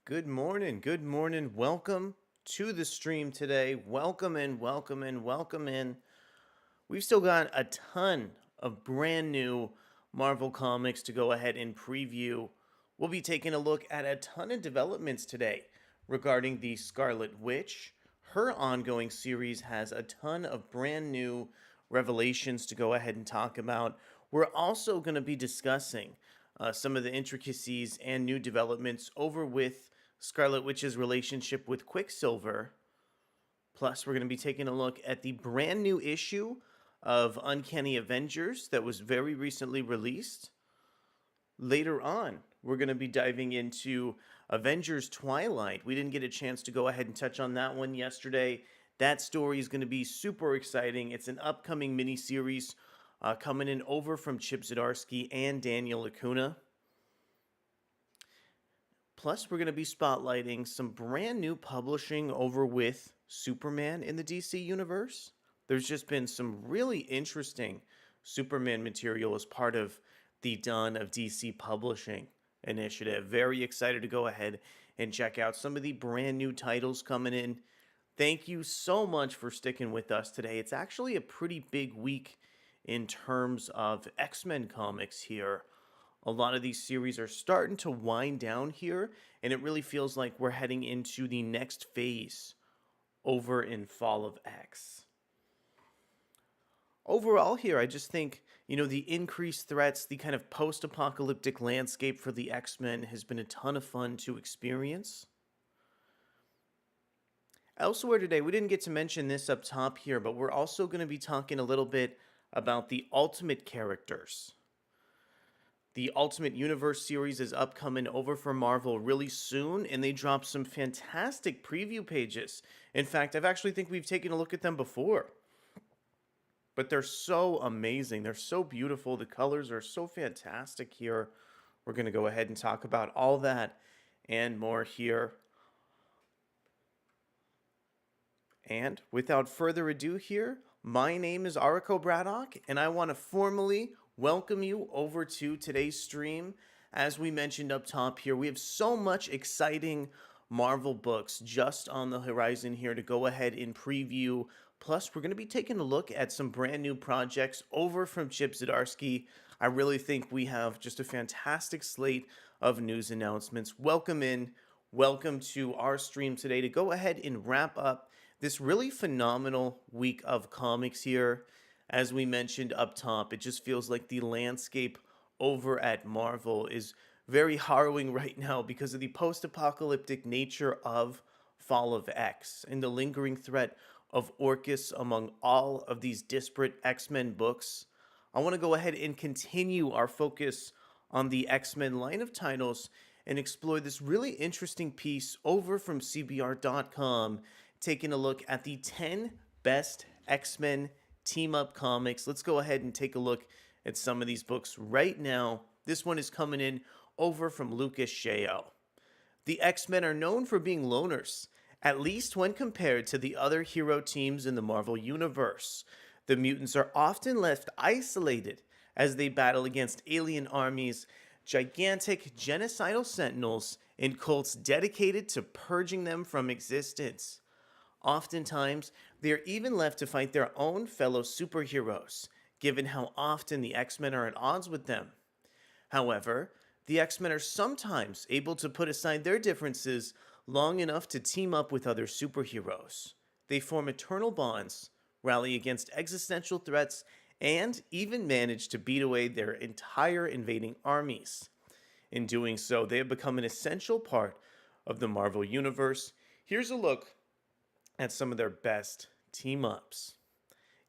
Good morning. Good morning. Welcome to the stream today. Welcome in, welcome in, welcome in. We've still got a ton of brand new Marvel comics to go ahead and preview. We'll be taking a look at a ton of developments today regarding the Scarlet Witch. Her ongoing series has a ton of brand new revelations to go ahead and talk about. We're also going to be discussing some of the intricacies and new developments over with Scarlet Witch's relationship with Quicksilver. Plus, we're going to be taking a look at the brand new issue of Uncanny Avengers that was very recently released. Later on, we're going to be diving into Avengers Twilight. We didn't get a chance to go ahead and touch on that one yesterday. That story is going to be super exciting. It's an upcoming miniseries coming in over from Chip Zdarsky and Daniel Lacuna. Plus, we're going to be spotlighting some brand new publishing over with Superman in the DC universe. There's just been some really interesting Superman material as part of the Dawn of DC Publishing initiative. Very excited to go ahead and check out some of the brand new titles coming in. Thank you so much for sticking with us today. It's actually a pretty big week in terms of X-Men comics here. A lot of these series are starting to wind down here, and it really feels like we're heading into the next phase over in Fall of X. Overall here, I just think, the increased threats, the kind of post-apocalyptic landscape for the X-Men has been a ton of fun to experience. Elsewhere today, we didn't get to mention this up top here, but we're also going to be talking a little bit about the Ultimate characters. The Ultimate Universe series is upcoming over for Marvel really soon, and they dropped some fantastic preview pages. In fact, think we've taken a look at them before. But they're so amazing. They're so beautiful. The colors are so fantastic here. We're going to go ahead and talk about all that and more here. And without further ado here, my name is Arakko Braddock, and I want to formally welcome you over to today's stream. As we mentioned up top here, we have so much exciting Marvel books just on the horizon here to go ahead and preview. Plus, we're going to be taking a look at some brand new projects over from Chip Zdarsky. I really think we have just a fantastic slate of news announcements. Welcome in. Welcome to our stream today to go ahead and wrap up this really phenomenal week of comics here. As we mentioned up top, it just feels like the landscape over at Marvel is very harrowing right now because of the post-apocalyptic nature of Fall of X and the lingering threat of Orcus among all of these disparate X-Men books. I want to go ahead and continue our focus on the X-Men line of titles and explore this really interesting piece over from CBR.com, taking a look at the 10 best X-Men team-up comics. Let's go ahead and take a look at some of these books right now. This one is coming in over from Lucas Sheo. The X-Men are known for being loners, at least when compared to the other hero teams in the Marvel Universe. The mutants are often left isolated as they battle against alien armies, gigantic genocidal sentinels, and cults dedicated to purging them from existence. Oftentimes, they are even left to fight their own fellow superheroes, given how often the X-Men are at odds with them. However, the X-Men are sometimes able to put aside their differences long enough to team up with other superheroes. They form eternal bonds, rally against existential threats, and even manage to beat away their entire invading armies. In doing so, they have become an essential part of the Marvel Universe. Here's a look at some of their best team-ups.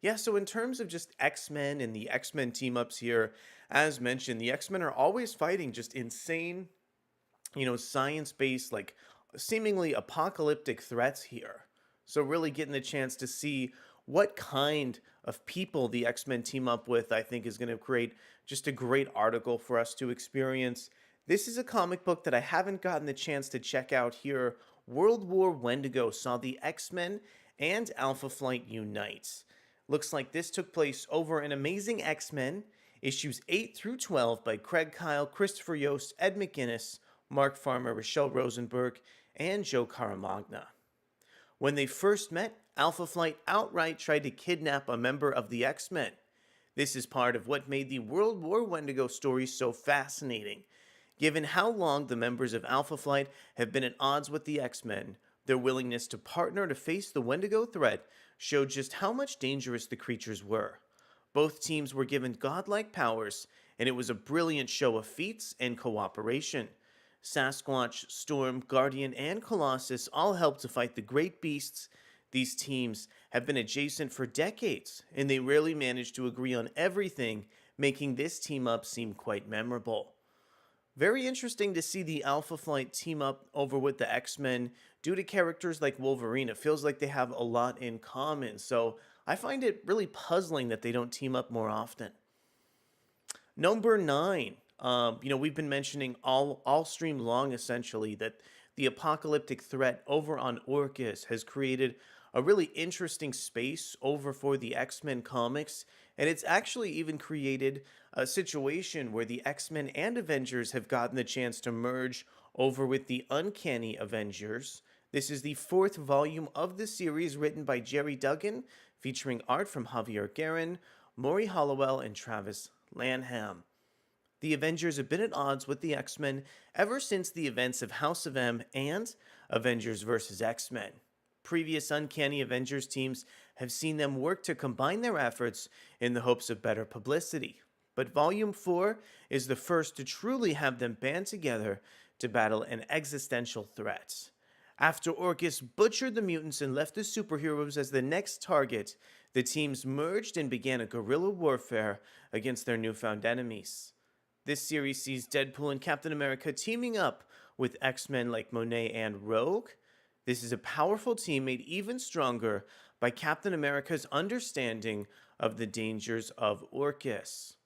Yeah, so in terms of just X-Men and the X-Men team-ups here, as mentioned, the X-Men are always fighting just insane, science-based, like seemingly apocalyptic threats here. So really getting the chance to see what kind of people the X-Men team up with, I think is going to create just a great article for us to experience. This is a comic book that I haven't gotten the chance to check out here. World War Wendigo saw the X-Men and Alpha Flight unite. Looks like this took place over in Amazing X-Men, issues 8 through 12 by Craig Kyle, Christopher Yost, Ed McGuinness, Mark Farmer, Rochelle Rosenberg, and Joe Caramagna. When they first met, Alpha Flight outright tried to kidnap a member of the X-Men. This is part of what made the World War Wendigo story so fascinating. Given how long the members of Alpha Flight have been at odds with the X-Men, their willingness to partner to face the Wendigo threat showed just how much dangerous the creatures were. Both teams were given godlike powers, and it was a brilliant show of feats and cooperation. Sasquatch, Storm, Guardian, and Colossus all helped to fight the great beasts. These teams have been adjacent for decades, and they rarely manage to agree on everything, making this team up seem quite memorable. Very interesting to see the Alpha Flight team up over with the X-Men. Due to characters like Wolverine, it feels like they have a lot in common, so I find it really puzzling that they don't team up more often. Number 9. We've been mentioning all stream long, essentially, that the apocalyptic threat over on Orcus has created a really interesting space over for the X-Men comics, and it's actually even created a situation where the X-Men and Avengers have gotten the chance to merge over with the Uncanny Avengers. This is the 4th volume of the series, written by Jerry Duggan, featuring art from Javier Guerin, Maury Hollowell, and Travis Lanham. The Avengers have been at odds with the X-Men ever since the events of House of M and Avengers vs. X-Men. Previous Uncanny Avengers teams have seen them work to combine their efforts in the hopes of better publicity. But Volume 4 is the first to truly have them band together to battle an existential threat. After Orcus butchered the mutants and left the superheroes as the next target, the teams merged and began a guerrilla warfare against their newfound enemies. This series sees Deadpool and Captain America teaming up with X-Men like Monet and Rogue. This is a powerful team made even stronger by Captain America's understanding of the dangers of Orcus.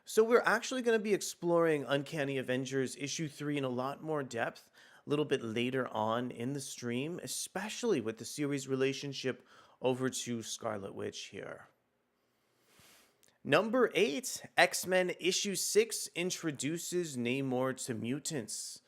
So we're actually going to be exploring Uncanny Avengers issue 3 in a lot more depth a little bit later on in the stream, especially with the series' relationship over to Scarlet Witch here. Number 8, X-Men issue 6 introduces Namor to mutants.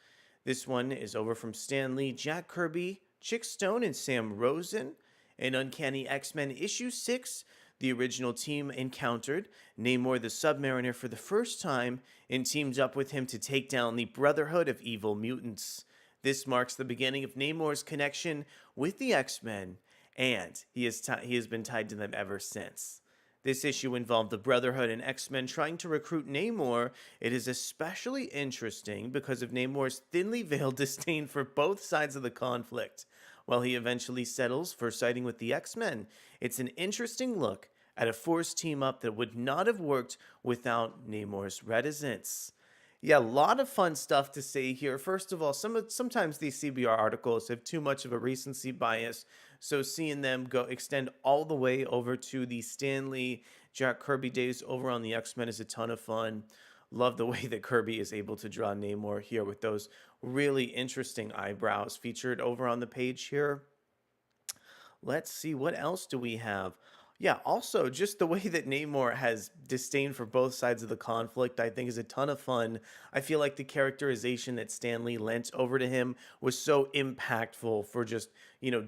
This one is over from Stan Lee, Jack Kirby, Chick Stone, and Sam Rosen. In Uncanny X-Men issue 6, the original team encountered Namor the Submariner for the first time and teamed up with him to take down the Brotherhood of Evil Mutants. This marks the beginning of Namor's connection with the X-Men, and he has been tied to them ever since. This issue involved the Brotherhood and X-Men trying to recruit Namor. It is especially interesting because of Namor's thinly veiled disdain for both sides of the conflict. While he eventually settles for siding with the X-Men, it's an interesting look at a forced team-up that would not have worked without Namor's reticence. Yeah, a lot of fun stuff to say here. First of all, sometimes these CBR articles have too much of a recency bias, so seeing them extend all the way over to the Stan Lee, Jack Kirby days over on the X-Men is a ton of fun. Love the way that Kirby is able to draw Namor here with those really interesting eyebrows featured over on the page here. Let's see, what else do we have? Yeah, also, just the way that Namor has disdain for both sides of the conflict, I think is a ton of fun. I feel like the characterization that Stan Lee lent over to him was so impactful for just,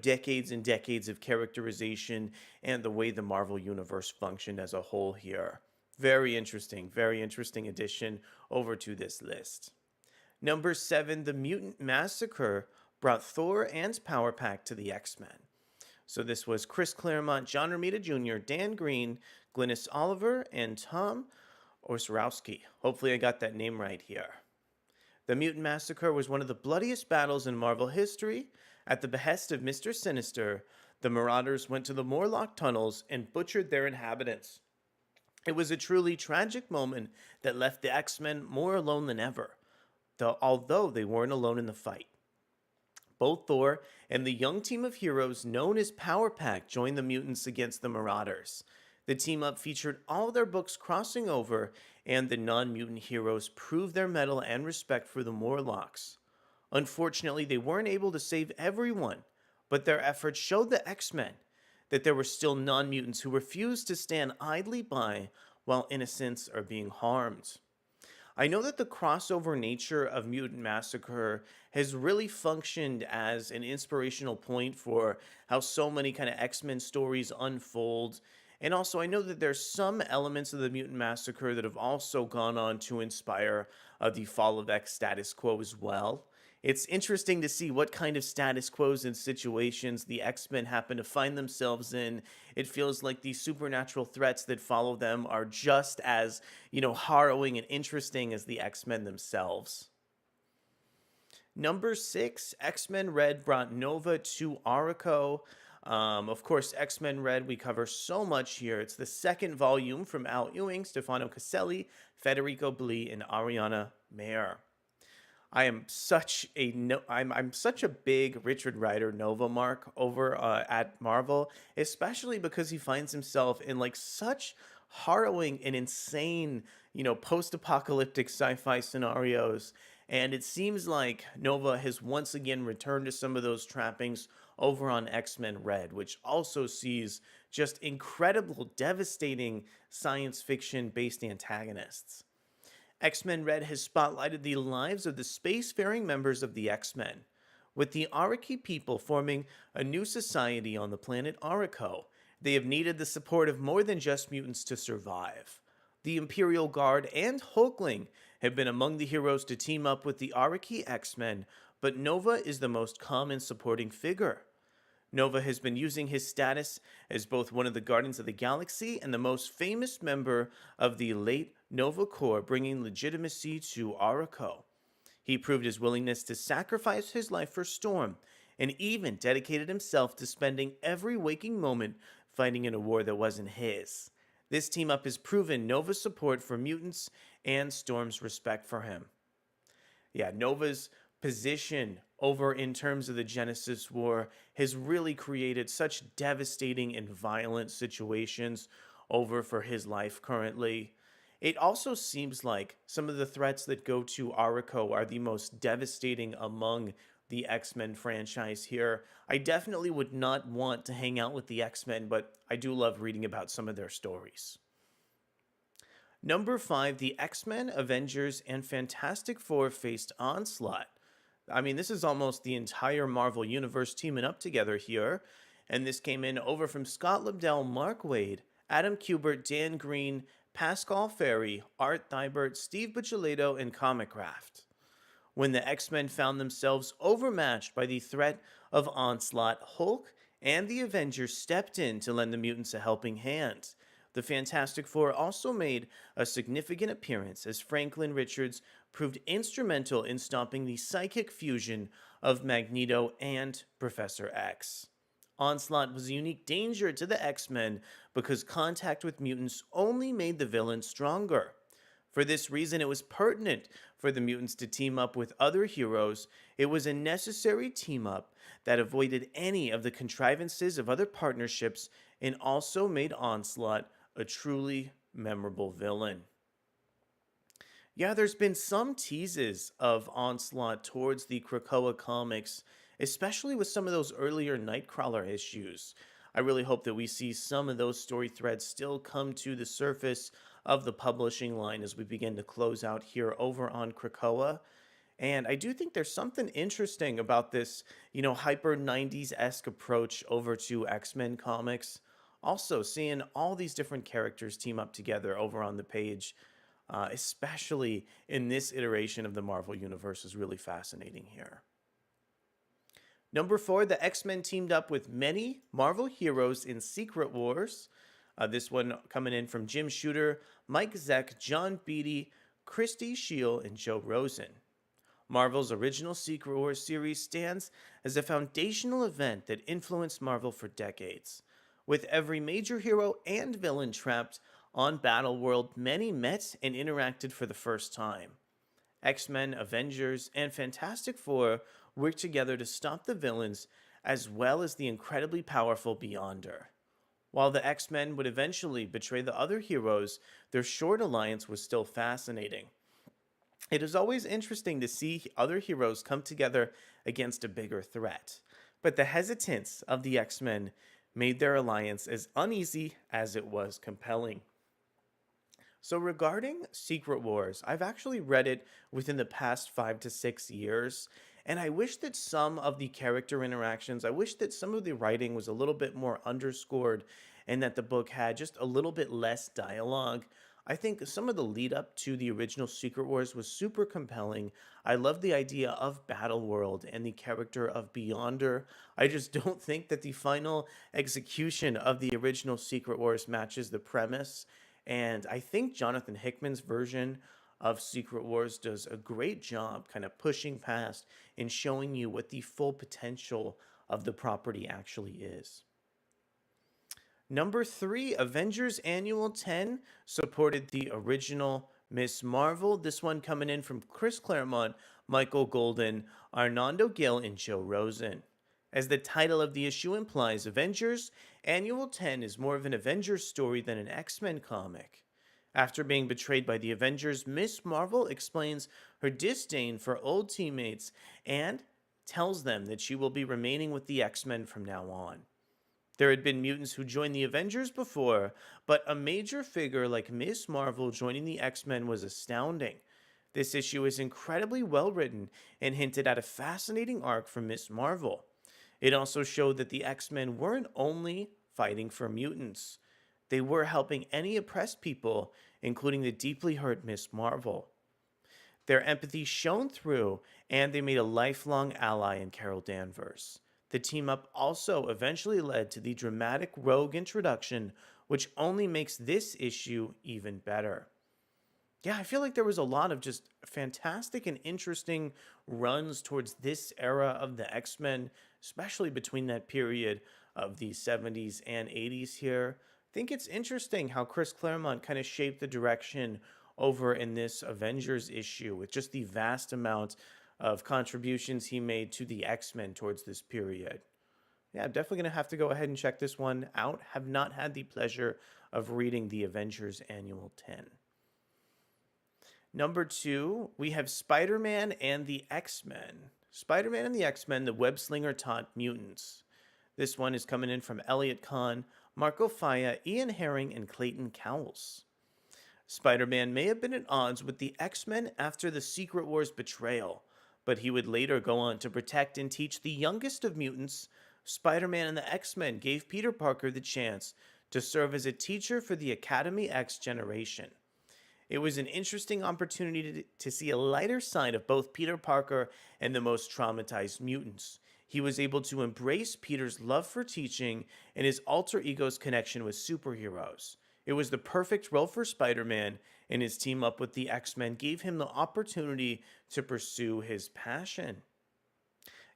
decades and decades of characterization and the way the Marvel Universe functioned as a whole here. Very interesting addition over to this list. Number 7, The Mutant Massacre brought Thor and Power Pack to the X-Men. So this was Chris Claremont, John Romita Jr., Dan Green, Glynis Oliver, and Tom Ostrowski. Hopefully I got that name right here. The Mutant Massacre was one of the bloodiest battles in Marvel history. At the behest of Mr. Sinister, the Marauders went to the Morlock tunnels and butchered their inhabitants. It was a truly tragic moment that left the X-Men more alone than ever, although they weren't alone in the fight. Both Thor and the young team of heroes known as Power Pack joined the mutants against the Marauders. The team-up featured all their books crossing over, and the non-mutant heroes proved their mettle and respect for the Morlocks. Unfortunately, they weren't able to save everyone, but their efforts showed the X-Men that there were still non-mutants who refused to stand idly by while innocents are being harmed. I know that the crossover nature of Mutant Massacre has really functioned as an inspirational point for how so many kind of X-Men stories unfold. And also, I know that there's some elements of the Mutant Massacre that have also gone on to inspire the Fall of X status quo as well. It's interesting to see what kind of status quos and situations the X-Men happen to find themselves in. It feels like the supernatural threats that follow them are just as, harrowing and interesting as the X-Men themselves. Number 6, X-Men Red brought Nova to Arakko. Of course, X-Men Red, we cover so much here. It's the second volume from Al Ewing, Stefano Caselli, Federico Blee, and Ariana Mayer. I'm such a big Richard Rider Nova mark over at Marvel, especially because he finds himself in like such harrowing and insane, post-apocalyptic sci-fi scenarios. And it seems like Nova has once again returned to some of those trappings over on X-Men Red, which also sees just incredible, devastating science fiction based antagonists. X-Men Red has spotlighted the lives of the spacefaring members of the X-Men, with the Araki people forming a new society on the planet Arakko. They have needed the support of more than just mutants to survive. The Imperial Guard and Hulkling have been among the heroes to team up with the Araki X-Men, but Nova is the most common supporting figure. Nova has been using his status as both one of the Guardians of the Galaxy and the most famous member of the late Nova Corps, bringing legitimacy to Arakko. He proved his willingness to sacrifice his life for Storm, and even dedicated himself to spending every waking moment fighting in a war that wasn't his. This team-up has proven Nova's support for mutants and Storm's respect for him. Yeah, Nova's position over in terms of the Genesis War has really created such devastating and violent situations over for his life currently. It also seems like some of the threats that go to Arakko are the most devastating among the X-Men franchise here. I definitely would not want to hang out with the X-Men, but I do love reading about some of their stories. Number 5, the X-Men, Avengers, and Fantastic Four faced Onslaught. I mean, this is almost the entire Marvel Universe teaming up together here. And this came in over from Scott Lobdell, Mark Waid, Adam Kubert, Dan Green, Pascal Ferry, Art Thibert, Steve Buccellato, and Comicraft. When the X-Men found themselves overmatched by the threat of Onslaught, Hulk and the Avengers stepped in to lend the mutants a helping hand. The Fantastic Four also made a significant appearance as Franklin Richards proved instrumental in stopping the psychic fusion of Magneto and Professor X. Onslaught was a unique danger to the X-Men because contact with mutants only made the villain stronger. For this reason, it was pertinent for the mutants to team up with other heroes. It was a necessary team-up that avoided any of the contrivances of other partnerships and also made Onslaught a truly memorable villain. Yeah, there's been some teases of Onslaught towards the Krakoa comics, especially with some of those earlier Nightcrawler issues. I really hope that we see some of those story threads still come to the surface of the publishing line as we begin to close out here over on Krakoa. And I do think there's something interesting about this, hyper 90s-esque approach over to X-Men comics. Also, seeing all these different characters team up together over on the page, especially in this iteration of the Marvel Universe, is really fascinating here. Number 4, the X-Men teamed up with many Marvel heroes in Secret Wars. This one coming in from Jim Shooter, Mike Zeck, John Beatty, Christy Scheel, and Joe Rosen. Marvel's original Secret Wars series stands as a foundational event that influenced Marvel for decades. With every major hero and villain trapped on Battleworld, many met and interacted for the first time. X-Men, Avengers, and Fantastic Four worked together to stop the villains as well as the incredibly powerful Beyonder. While the X-Men would eventually betray the other heroes, their short alliance was still fascinating. It is always interesting to see other heroes come together against a bigger threat, but the hesitance of the X-Men made their alliance as uneasy as it was compelling. So, regarding Secret Wars, I've actually read it within the past 5 to 6 years, and I wish that some of the character interactions, I wish that some of the writing was a little bit more underscored and that the book had just a little bit less dialogue. I think some of the lead up to the original Secret Wars was super compelling. I love the idea of Battle World and the character of Beyonder. I just don't think that the final execution of the original Secret Wars matches the premise, and I think Jonathan Hickman's version of Secret Wars does a great job kind of pushing past and showing you what the full potential of the property actually is. Number three, Avengers Annual 10 supported the original Miss Marvel. This one coming in from Chris Claremont, Michael Golden, Arnando Gill, and Joe Rosen. As the title of the issue implies, Avengers Annual 10 is more of an Avengers story than an X-Men comic. After being betrayed by the Avengers, Miss Marvel explains her disdain for old teammates and tells them that she will be remaining with the X-Men from now on. There had been mutants who joined the Avengers before, but a major figure like Miss Marvel joining the X-Men was astounding. This issue is incredibly well written and hinted at a fascinating arc from Miss Marvel. It also showed that the X-Men weren't only fighting for mutants, they were helping any oppressed people, including the deeply hurt Miss Marvel. Their empathy shone through, and they made a lifelong ally in Carol Danvers. The team up also eventually led to the dramatic Rogue introduction, which only makes this issue even better. Yeah, I feel like there was a lot of just fantastic and interesting runs towards this era of the X-Men, especially between that period of the 70s and 80s here. I think it's interesting how Chris Claremont kind of shaped the direction over in this Avengers issue with just the vast amount of contributions he made to the X-Men towards this period. Yeah, I'm definitely going to have to go ahead and check this one out. Have not had the pleasure of reading the Avengers Annual 10. Number two, we have Spider-Man and the X-Men. Spider-Man and the X-Men, the web-slinger taught mutants. This one is coming in from Elliot Kahn, Marco Faya, Ian Herring, and Clayton Cowles. Spider-Man may have been at odds with the X-Men after the Secret Wars betrayal, but he would later go on to protect and teach the youngest of mutants. Spider-Man and the X-Men gave Peter Parker the chance to serve as a teacher for the Academy X generation. It was an interesting opportunity to see a lighter side of both Peter Parker and the most traumatized mutants. He was able to embrace Peter's love for teaching and his alter ego's connection with superheroes. It was the perfect role for Spider-Man, and his team up with the X-Men gave him the opportunity to pursue his passion.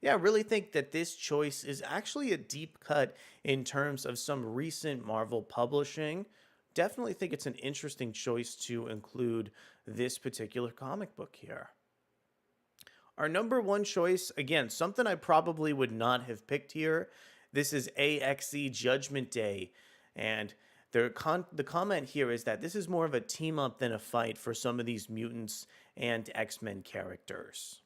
Yeah, I really think that this choice is actually a deep cut in terms of some recent Marvel publishing. Definitely think it's an interesting choice to include this particular comic book here. Our number one choice, again, something I probably would not have picked here. This is AXE Judgment Day. And the comment here is that this is more of a team up than a fight for some of these mutants and X-Men characters.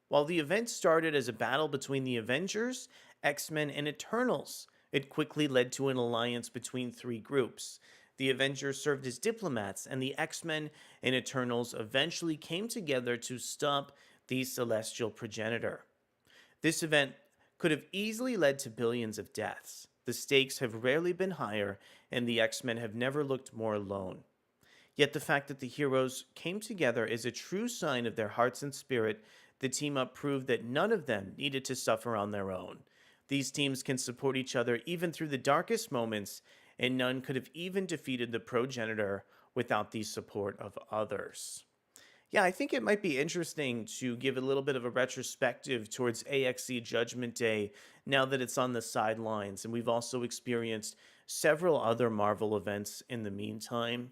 While the event started as a battle between the Avengers, X-Men, and Eternals, it quickly led to an alliance between three groups. The Avengers served as diplomats, and the X-Men and Eternals eventually came together to stop the celestial progenitor. This event could have easily led to billions of deaths. The stakes have rarely been higher, and the X-Men have never looked more alone. Yet the fact that the heroes came together is a true sign of their hearts and spirit. The team-up proved that none of them needed to suffer on their own. These teams can support each other even through the darkest moments, and none could have even defeated the progenitor without the support of others. Yeah, I think it might be interesting to give a little bit of a retrospective towards AXE Judgment Day now that it's on the sidelines, and we've also experienced several other Marvel events in the meantime.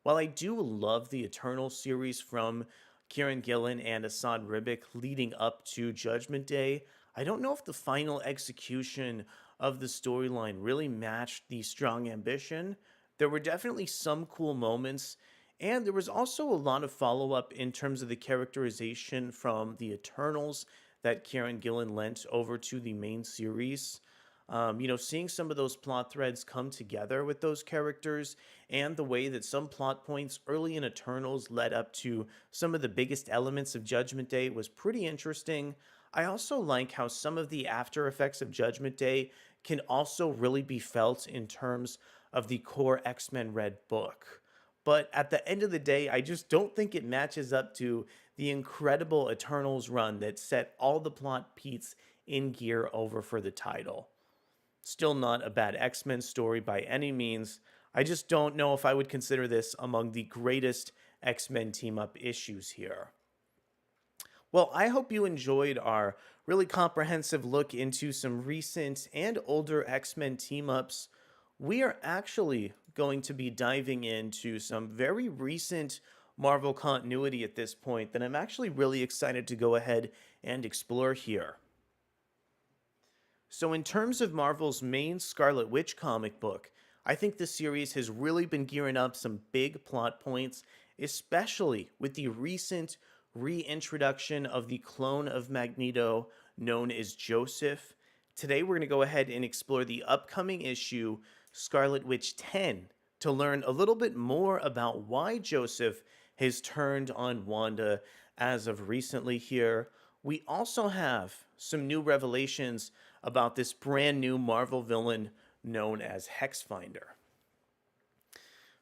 While I do love the Eternal series from Kieran Gillen and Assad Ribic leading up to Judgment Day, I don't know if the final execution of the storyline really matched the strong ambition. There were definitely some cool moments, and there was also a lot of follow-up in terms of the characterization from the Eternals that Kieran Gillen lent over to the main series. Seeing some of those plot threads come together with those characters and the way that some plot points early in Eternals led up to some of the biggest elements of Judgment Day was pretty interesting. I also like how some of the after effects of Judgment Day can also really be felt in terms of the core X-Men Red book. But at the end of the day, I just don't think it matches up to the incredible Eternals run that set all the plot beats in gear over for the title. Still not a bad X-Men story by any means. I just don't know if I would consider this among the greatest X-Men team-up issues here. Well, I hope you enjoyed our really comprehensive look into some recent and older X-Men team-ups. We are actually going to be diving into some very recent Marvel continuity at this point that I'm actually really excited to go ahead and explore here. So in terms of Marvel's main Scarlet Witch comic book, I think the series has really been gearing up some big plot points, especially with the recent reintroduction of the clone of Magneto known as Joseph. Today we're going to go ahead and explore the upcoming issue, Scarlet Witch 10, to learn a little bit more about why Joseph has turned on Wanda as of recently here. We also have some new revelations about this brand new Marvel villain known as Hexfinder.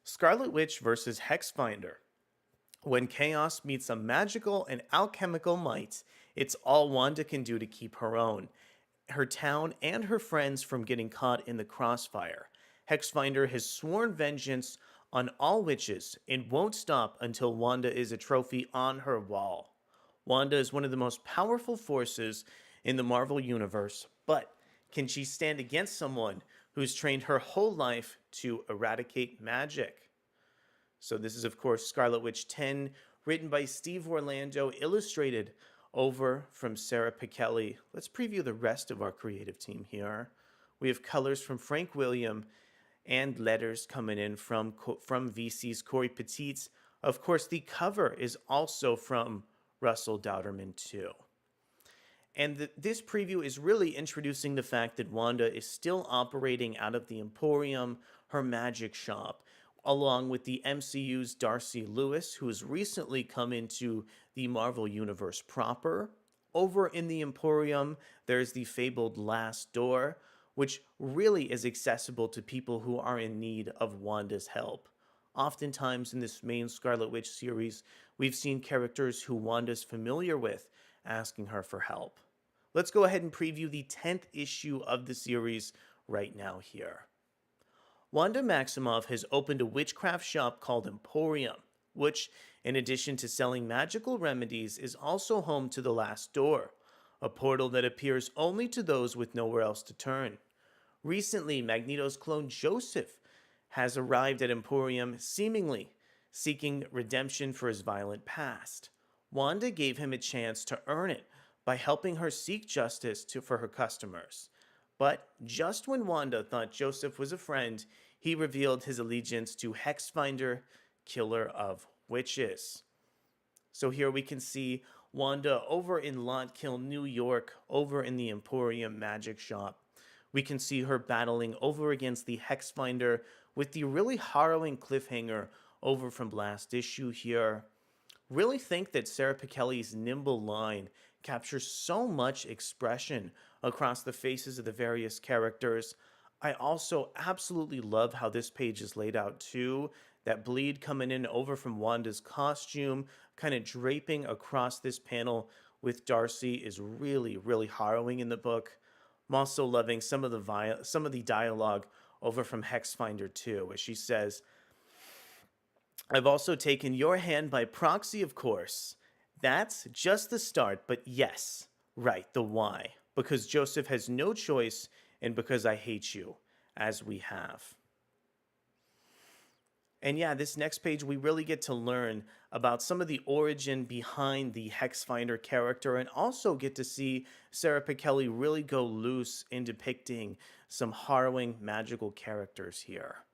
Scarlet Witch versus Hexfinder. When chaos meets a magical and alchemical might, it's all Wanda can do to keep her town, and her friends from getting caught in the crossfire. Hexfinder has sworn vengeance on all witches and won't stop until Wanda is a trophy on her wall. Wanda is one of the most powerful forces in the Marvel Universe, but can she stand against someone who's trained her whole life to eradicate magic? So this is, of course, Scarlet Witch 10, written by Steve Orlando, illustrated over from Sarah Pichelli. Let's preview the rest of our creative team here. We have colors from Frank William and letters coming in from VC's Corey Petite. Of course, the cover is also from Russell Dauterman too. And this preview is really introducing the fact that Wanda is still operating out of the Emporium, her magic shop, along with the MCU's Darcy Lewis, who has recently come into the Marvel Universe proper. Over in the Emporium, there's the fabled Last Door, which really is accessible to people who are in need of Wanda's help. Oftentimes in this main Scarlet Witch series, we've seen characters who Wanda's familiar with asking her for help. Let's go ahead and preview the 10th issue of the series right now here. Wanda Maximoff has opened a witchcraft shop called Emporium, which, in addition to selling magical remedies, is also home to the Last Door, a portal that appears only to those with nowhere else to turn. Recently, Magneto's clone Joseph has arrived at Emporium, seemingly seeking redemption for his violent past. Wanda gave him a chance to earn it by helping her seek justice for her customers. But just when Wanda thought Joseph was a friend, he revealed his allegiance to Hexfinder, killer of witches. So here we can see Wanda over in Lontkill, New York, over in the Emporium magic shop. We can see her battling over against the Hexfinder with the really harrowing cliffhanger over from last issue here. Really think that Sarah Pichelli's nimble line captures so much expression across the faces of the various characters. I also absolutely love how this page is laid out too. That bleed coming in over from Wanda's costume, kind of draping across this panel with Darcy is really, really harrowing in the book. I'm also loving some of the dialogue over from Hexfinder too, as she says, "I've also taken your hand by proxy, of course. That's just the start, but yes, right, the why. Because Joseph has no choice, and because I hate you, as we have." And yeah, this next page, we really get to learn about some of the origin behind the Hexfinder character, and also get to see Sarah Pichelli really go loose in depicting some harrowing magical characters here.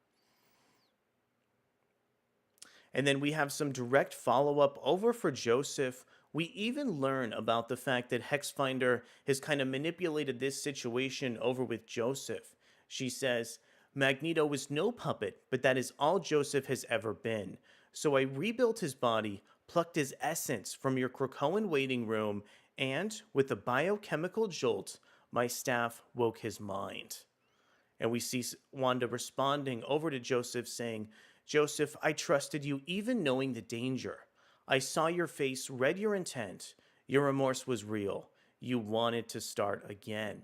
And then we have some direct follow-up over for Joseph We even learn about the fact that Hexfinder has kind of manipulated this situation over with Joseph. She says, Magneto was no puppet, but that is all Joseph has ever been. So I rebuilt his body, plucked his essence from your Krakoan waiting room, and, with a biochemical jolt, my staff woke his mind. And we see Wanda responding over to Joseph saying, Joseph, I trusted you even knowing the danger. I saw your face, read your intent. Your remorse was real. You wanted to start again.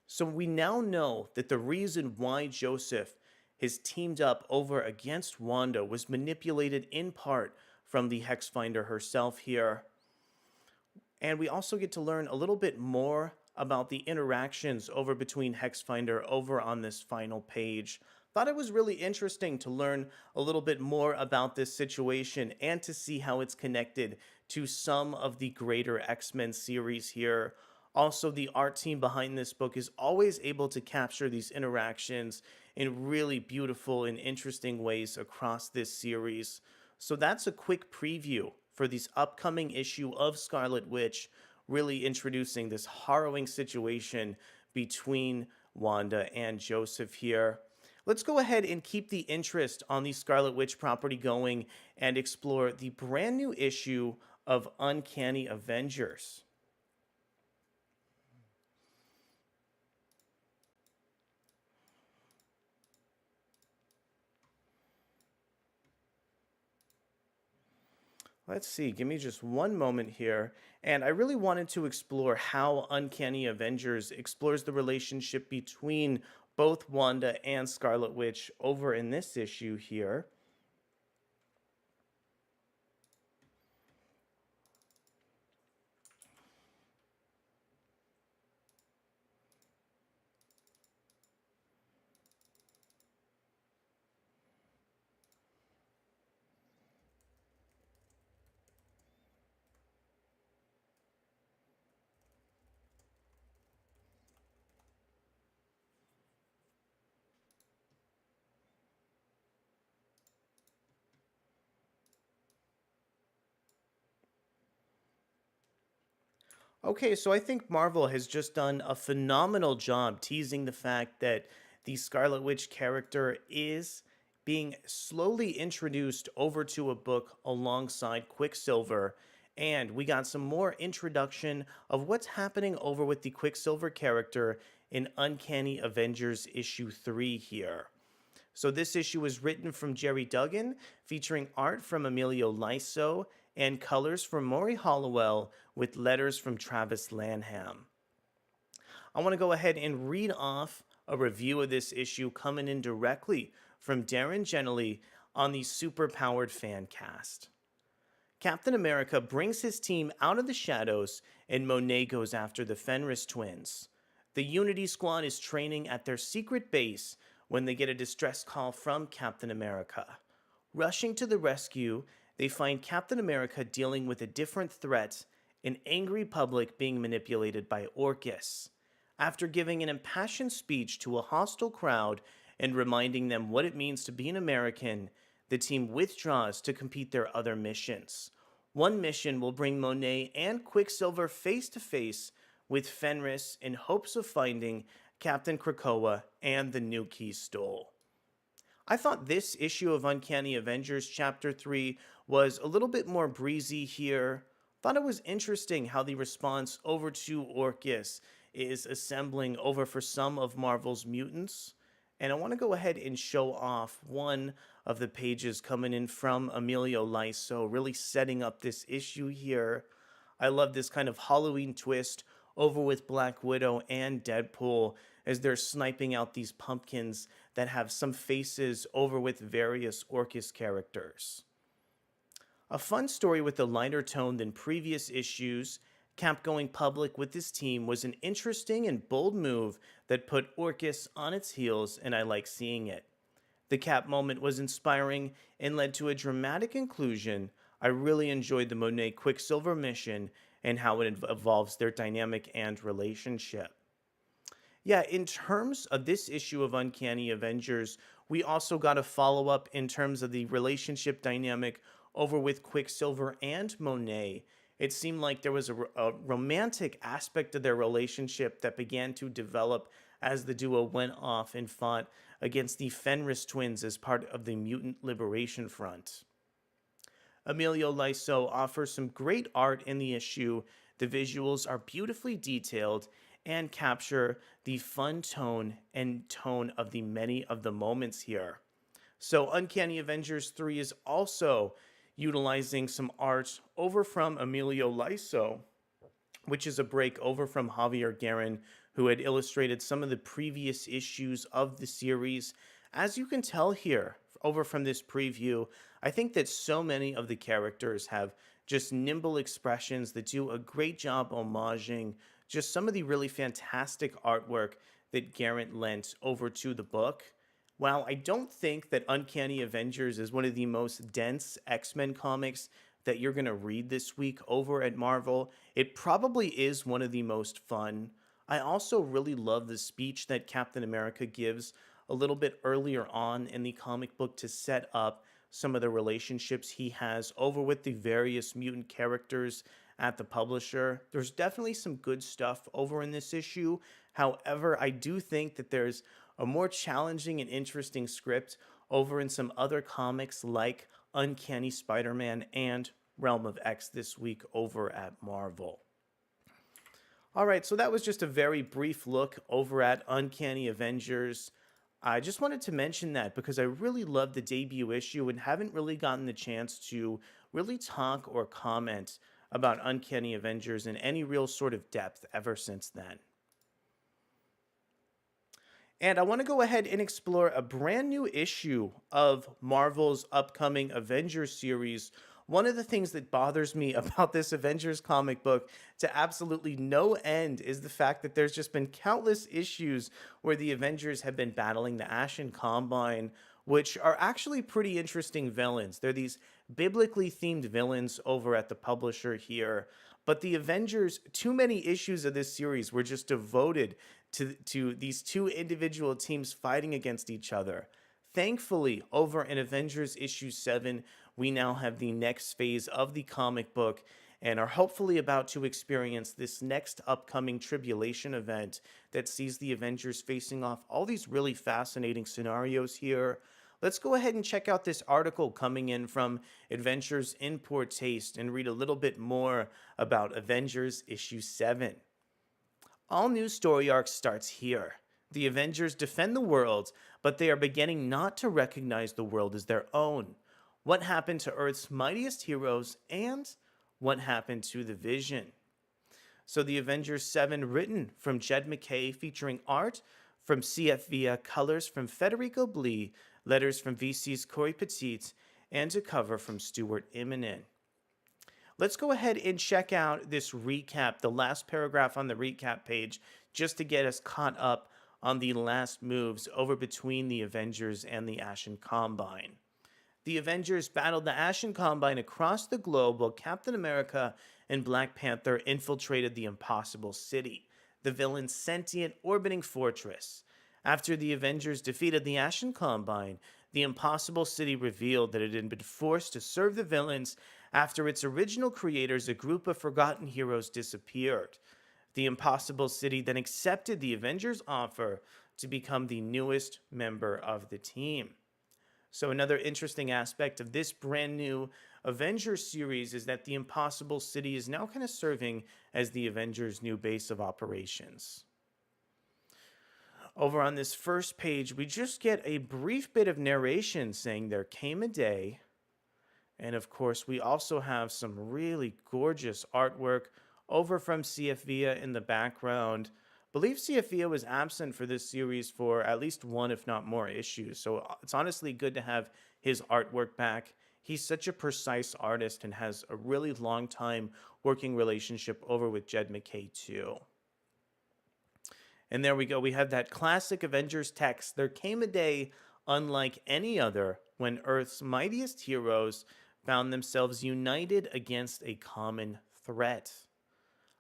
So we now know that the reason why Joseph has teamed up over against Wanda was manipulated in part from the Hexfinder herself here. And we also get to learn a little bit more about the interactions over between Hexfinder over on this final page. Thought it was really interesting to learn a little bit more about this situation and to see how it's connected to some of the greater X-Men series here. Also, the art team behind this book is always able to capture these interactions in really beautiful and interesting ways across this series. So that's a quick preview for this upcoming issue of Scarlet Witch, really introducing this harrowing situation between Wanda and Joseph here. Let's go ahead and keep the interest on the Scarlet Witch property going and explore the brand new issue of Uncanny Avengers. Let's see, give me just one moment here. And I really wanted to explore how Uncanny Avengers explores the relationship between both Wanda and Scarlet Witch over in this issue here. Okay, so I think Marvel has just done a phenomenal job teasing the fact that the Scarlet Witch character is being slowly introduced over to a book alongside Quicksilver. And we got some more introduction of what's happening over with the Quicksilver character in Uncanny Avengers issue 3 here. So this issue was written from Jerry Duggan, featuring art from Emilio Laiso and colors from Maury Hollowell with letters from Travis Lanham. I want to go ahead and read off a review of this issue coming in directly from Darren Gennelly on the Superpowered Fancast. Captain America brings his team out of the shadows and Monet goes after the Fenris twins. The Unity Squad is training at their secret base when they get a distress call from Captain America. Rushing to the rescue, they find Captain America dealing with a different threat, an angry public being manipulated by Orcus. After giving an impassioned speech to a hostile crowd and reminding them what it means to be an American, the team withdraws to complete their other missions. One mission will bring Monet and Quicksilver face to face with Fenris in hopes of finding Captain Krakoa and the new key stole. I thought this issue of Uncanny Avengers Chapter 3 was a little bit more breezy here. Thought it was interesting how the response over to Orcus is assembling over for some of Marvel's mutants. And I want to go ahead and show off one of the pages coming in from Emilio Laiso, really setting up this issue here. I love this kind of Halloween twist over with Black Widow and Deadpool as they're sniping out these pumpkins that have some faces over with various Orcus characters. A fun story with a lighter tone than previous issues, Cap going public with his team was an interesting and bold move that put Orcus on its heels, and I like seeing it. The Cap moment was inspiring and led to a dramatic conclusion. I really enjoyed the Monet Quicksilver mission and how it evolves their dynamic and relationship. Yeah, in terms of this issue of Uncanny Avengers, we also got a follow-up in terms of the relationship dynamic over with Quicksilver and Monet. It seemed like there was a romantic aspect of their relationship that began to develop as the duo went off and fought against the Fenris twins as part of the Mutant Liberation Front. Emilio Laiso offers some great art in the issue. The visuals are beautifully detailed and capture the fun tone of the many of the moments here. So Uncanny Avengers 3 is also utilizing some art over from Emilio Laiso, which is a break over from Javier Guerin, who had illustrated some of the previous issues of the series. As you can tell here, over from this preview, I think that so many of the characters have just nimble expressions that do a great job homaging just some of the really fantastic artwork that Garrett lent over to the book. While I don't think that Uncanny Avengers is one of the most dense X-Men comics that you're going to read this week over at Marvel, it probably is one of the most fun. I also really love the speech that Captain America gives a little bit earlier on in the comic book to set up some of the relationships he has over with the various mutant characters at the publisher. There's definitely some good stuff over in this issue. However, I do think that there's a more challenging and interesting script over in some other comics like Uncanny Spider-Man and Realm of X this week over at Marvel. All right, so that was just a very brief look over at Uncanny Avengers. I just wanted to mention that because I really loved the debut issue and haven't really gotten the chance to really talk or comment about Uncanny Avengers in any real sort of depth ever since then. And I want to go ahead and explore a brand new issue of Marvel's upcoming Avengers series. One of the things that bothers me about this Avengers comic book to absolutely no end is the fact that there's just been countless issues where the Avengers have been battling the Ashen Combine, which are actually pretty interesting villains. They're these biblically themed villains over at the publisher here. But the Avengers, too many issues of this series were just devoted to these two individual teams fighting against each other. Thankfully, over in Avengers issue 7, we now have the next phase of the comic book and are hopefully about to experience this next upcoming tribulation event that sees the Avengers facing off all these really fascinating scenarios here. Let's go ahead and check out this article coming in from Adventures in Poor Taste and read a little bit more about Avengers issue 7. All new story arc starts here. The Avengers defend the world, but they are beginning not to recognize the world as their own. What happened to Earth's mightiest heroes, and what happened to the Vision? So the Avengers 7, written from Jed MacKay, featuring art from CF Via, colors from Federico Blee, letters from VC's Corey Petit, and a cover from Stuart Immonen. Let's go ahead and check out this recap, the last paragraph on the recap page, just to get us caught up on the last moves over between the Avengers and the Ashen Combine. The Avengers battled the Ashen Combine across the globe while Captain America and Black Panther infiltrated the Impossible City, the villain's sentient orbiting fortress. After the Avengers defeated the Ashen Combine, the Impossible City revealed that it had been forced to serve the villains after its original creators, a group of forgotten heroes, disappeared. The Impossible City then accepted the Avengers' offer to become the newest member of the team. So another interesting aspect of this brand new Avengers series is that the Impossible City is now kind of serving as the Avengers' new base of operations. Over on this first page, we just get a brief bit of narration saying there came a day. And of course, we also have some really gorgeous artwork over from CF Via in the background. I believe CF Via was absent for this series for at least one, if not more, issues. So it's honestly good to have his artwork back. He's such a precise artist and has a really long time working relationship over with Jed MacKay too. And there we go. We have that classic Avengers text. There came a day unlike any other when Earth's mightiest heroes found themselves united against a common threat.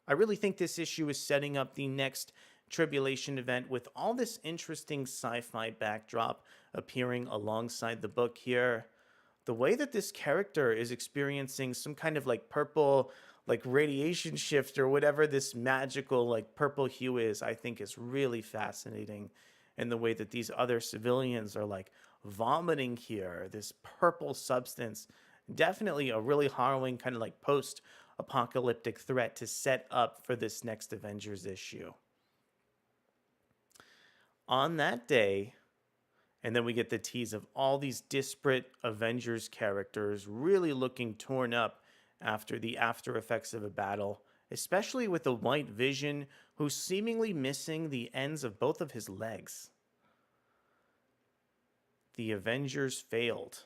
I really think this issue is setting up the next tribulation event with all this interesting sci-fi backdrop appearing alongside the book here. The way that this character is experiencing some kind of like purple, like radiation shift or whatever this magical like purple hue is, I think is really fascinating. And the way that these other civilians are like vomiting here, this purple substance, definitely a really harrowing kind of like post apocalyptic threat to set up for this next Avengers issue. On that day, and then we get the tease of all these disparate Avengers characters really looking torn up after the after effects of a battle, especially with the White Vision, who's seemingly missing the ends of both of his legs. The Avengers failed.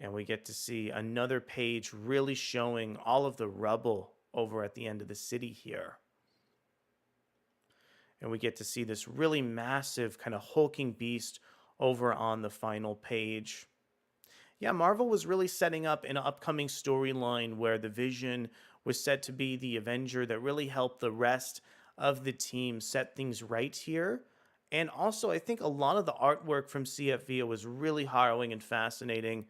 And we get to see another page really showing all of the rubble over at the end of the city here. And we get to see this really massive kind of hulking beast over on the final page. Yeah, Marvel was really setting up an upcoming storyline where the Vision was said to be the Avenger that really helped the rest of the team set things right here. And also, I think a lot of the artwork from CFVO was really harrowing and fascinating.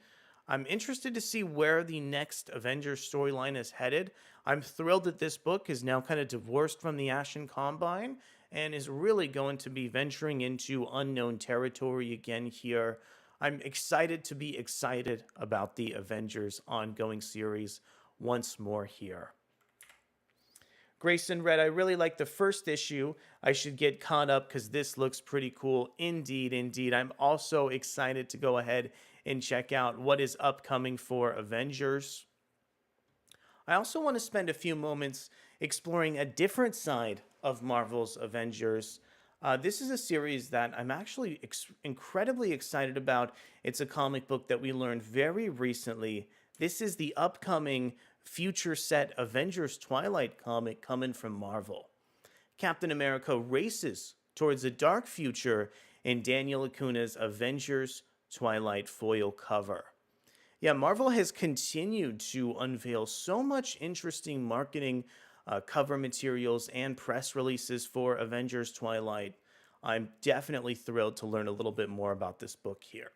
I'm interested to see where the next Avengers storyline is headed. I'm thrilled that this book is now kind of divorced from the Ashen Combine and is really going to be venturing into unknown territory again here. I'm excited to be excited about the Avengers ongoing series once more here. Grayson Red, I really like the first issue. I should get caught up because this looks pretty cool. Indeed, indeed. I'm also excited to go ahead and check out what is upcoming for Avengers. I also want to spend a few moments exploring a different side of Marvel's Avengers. This is a series that I'm actually incredibly excited about. It's a comic book that we learned very recently. This is the upcoming future set Avengers Twilight comic coming from Marvel. Captain America races towards a dark future in Daniel Acuna's Avengers Twilight foil cover. Yeah, Marvel has continued to unveil so much interesting marketing cover materials and press releases for Avengers Twilight. I'm definitely thrilled to learn a little bit more about this book here.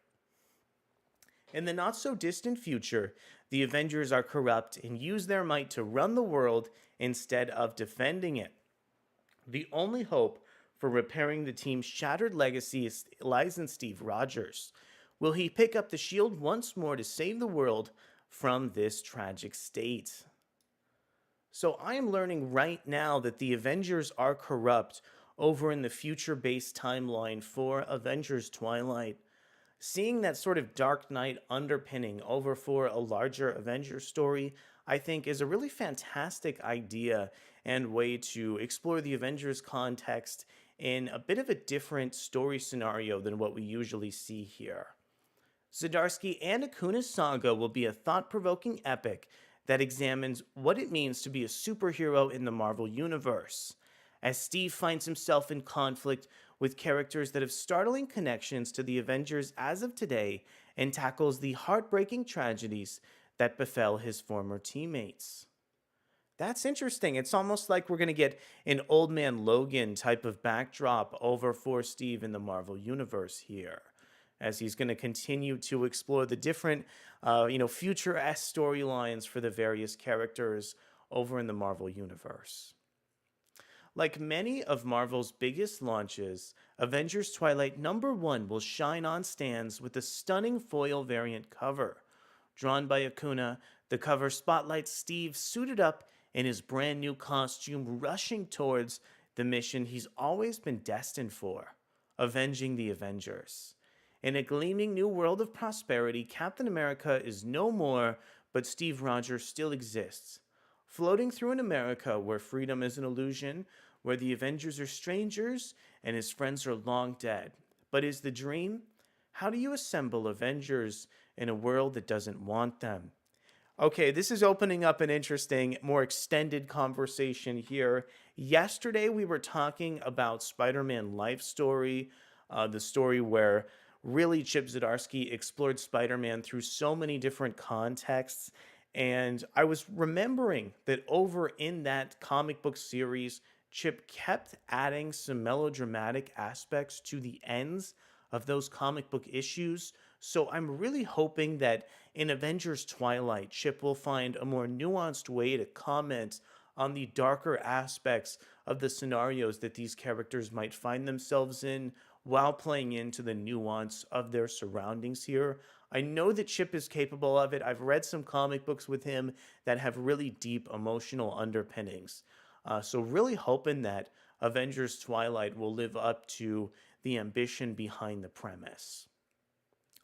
In the not-so-distant future, the Avengers are corrupt and use their might to run the world instead of defending it. The only hope for repairing the team's shattered legacy lies in Steve Rogers. Will he pick up the shield once more to save the world from this tragic state? So I am learning right now that the Avengers are corrupt over in the future-based timeline for Avengers Twilight. Seeing that sort of Dark Knight underpinning over for a larger Avengers story, I think is a really fantastic idea and way to explore the Avengers context in a bit of a different story scenario than what we usually see here. Zdarsky and Acuna's saga will be a thought-provoking epic that examines what it means to be a superhero in the Marvel Universe, as Steve finds himself in conflict with characters that have startling connections to the Avengers as of today and tackles the heartbreaking tragedies that befell his former teammates. That's interesting. It's almost like we're going to get an Old Man Logan type of backdrop over for Steve in the Marvel Universe here, as he's going to continue to explore the different, future-esque storylines for the various characters over in the Marvel Universe. Like many of Marvel's biggest launches, Avengers Twilight #1 will shine on stands with a stunning foil variant cover. Drawn by Acuna, the cover spotlights Steve suited up in his brand new costume, rushing towards the mission he's always been destined for, avenging the Avengers. In a gleaming new world of prosperity, Captain America is no more, but Steve Rogers still exists. Floating through an America where freedom is an illusion, where the Avengers are strangers and his friends are long dead. But is the dream? How do you assemble Avengers in a world that doesn't want them? Okay, this is opening up an interesting, more extended conversation here. Yesterday, we were talking about Spider-Man Life Story, the story where really Chip Zdarsky explored Spider-Man through so many different contexts. And I was remembering that over in that comic book series, Chip kept adding some melodramatic aspects to the ends of those comic book issues. So I'm really hoping that in Avengers Twilight, Chip will find a more nuanced way to comment on the darker aspects of the scenarios that these characters might find themselves in while playing into the nuance of their surroundings here. I know that Chip is capable of it. I've read some comic books with him that have really deep emotional underpinnings. So, really hoping that Avengers Twilight will live up to the ambition behind the premise.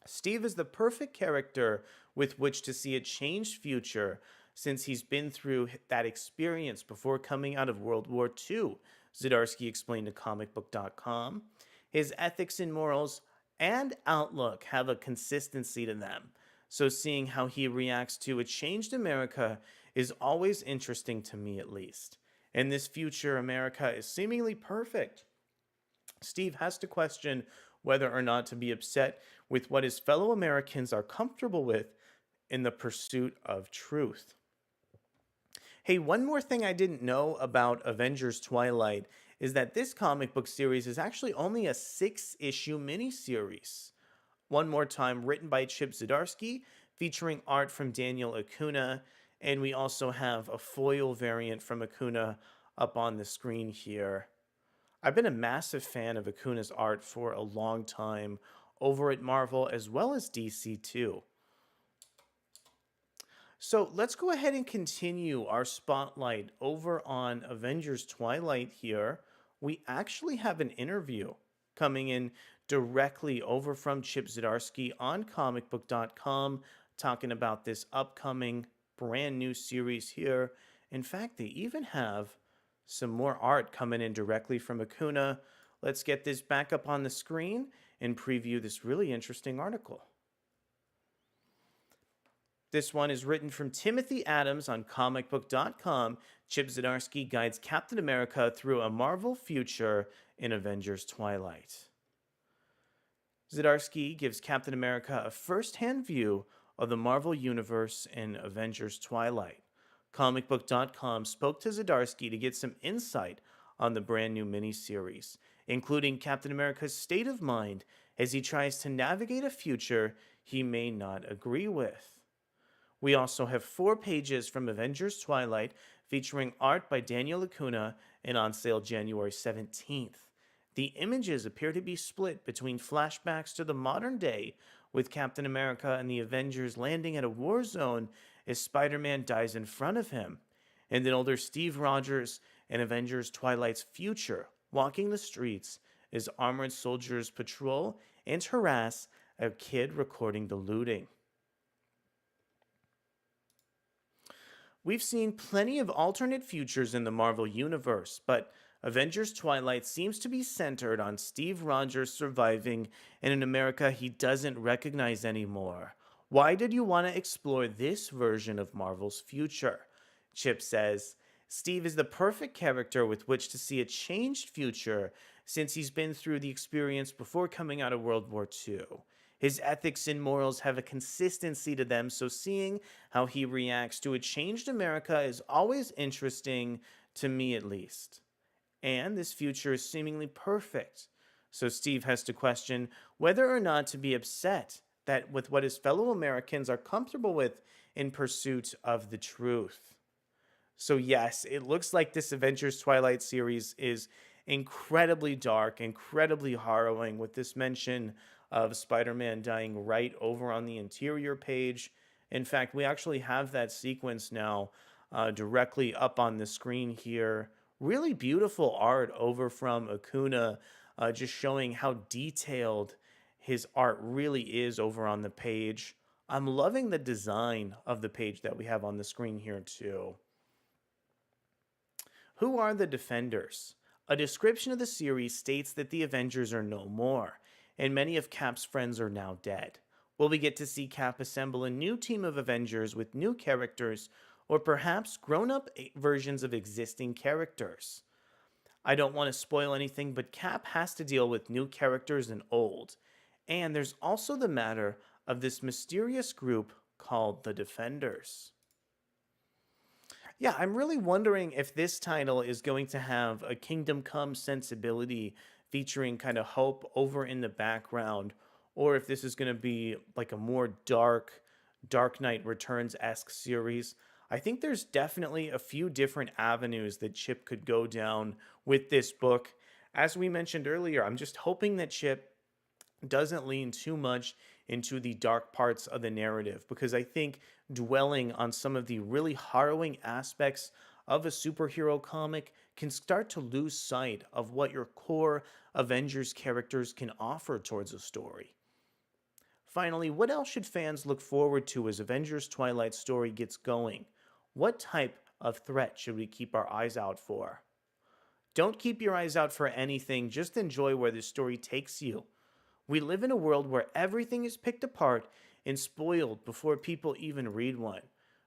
Steve is the perfect character with which to see a changed future since he's been through that experience before coming out of World War II, Zdarsky explained to comicbook.com. His ethics and morals and outlook have a consistency to them, so seeing how he reacts to a changed America is always interesting to me, at least. In this future, America is seemingly perfect. Steve has to question whether or not to be upset with what his fellow Americans are comfortable with in the pursuit of truth. Hey, one more thing I didn't know about Avengers Twilight is that this comic book series is actually only a 6-issue miniseries. One more time, written by Chip Zdarsky, featuring art from Daniel Acuna, and we also have a foil variant from Acuna up on the screen here. I've been a massive fan of Acuna's art for a long time over at Marvel as well as DC too. So let's go ahead and continue our spotlight over on Avengers Twilight here. We actually have an interview coming in directly over from Chip Zdarsky on comicbook.com talking about this upcoming brand new series here. In fact, they even have some more art coming in directly from Acuna. Let's get this back up on the screen and preview this really interesting article. This one is written from Timothy Adams on comicbook.com. Chip Zdarsky guides Captain America through a Marvel future in Avengers Twilight. Zdarsky gives Captain America a first-hand view of the Marvel Universe in Avengers Twilight. Comicbook.com spoke to Zdarsky to get some insight on the brand new miniseries, including Captain America's state of mind as he tries to navigate a future he may not agree with. We also have 4 pages from Avengers Twilight featuring art by Daniel Acuna and on sale January 17th. The images appear to be split between flashbacks to the modern day, with Captain America and the Avengers landing at a war zone as Spider-Man dies in front of him, and then older Steve Rogers and Avengers Twilight's future walking the streets as armored soldiers patrol and harass a kid recording the looting. We've seen plenty of alternate futures in the Marvel Universe, but Avengers Twilight seems to be centered on Steve Rogers surviving in an America he doesn't recognize anymore. Why did you want to explore this version of Marvel's future? Chip says, Steve is the perfect character with which to see a changed future since he's been through the experience before coming out of World War II. His ethics and morals have a consistency to them, so seeing how he reacts to a changed America is always interesting, to me at least. And this future is seemingly perfect, so Steve has to question whether or not to be upset that with what his fellow Americans are comfortable with in pursuit of the truth. So yes, it looks like this Avengers Twilight series is incredibly dark, incredibly harrowing, with this mention of Spider-Man dying right over on the interior page. In fact, we actually have that sequence now directly up on the screen here. Really beautiful art over from Acuna, just showing how detailed his art really is over on the page. I'm loving the design of the page that we have on the screen here too. Who are the Defenders? A description of the series states that the Avengers are no more, and many of Cap's friends are now dead. Will we get to see Cap assemble a new team of Avengers with new characters, or perhaps grown-up versions of existing characters? I don't want to spoil anything, but Cap has to deal with new characters and old. And there's also the matter of this mysterious group called the Defenders. Yeah, I'm really wondering if this title is going to have a Kingdom Come sensibility featuring kind of Hope over in the background, or if this is going to be like a more Dark Knight Returns-esque series. I think there's definitely a few different avenues that Chip could go down with this book. As we mentioned earlier, I'm just hoping that Chip doesn't lean too much into the dark parts of the narrative, because I think dwelling on some of the really harrowing aspects of a superhero comic can start to lose sight of what your core Avengers characters can offer towards a story. Finally, what else should fans look forward to as Avengers Twilight story gets going? What type of threat should we keep our eyes out for? Don't keep your eyes out for anything, just enjoy where the story takes you. We live in a world where everything is picked apart and spoiled before people even read one.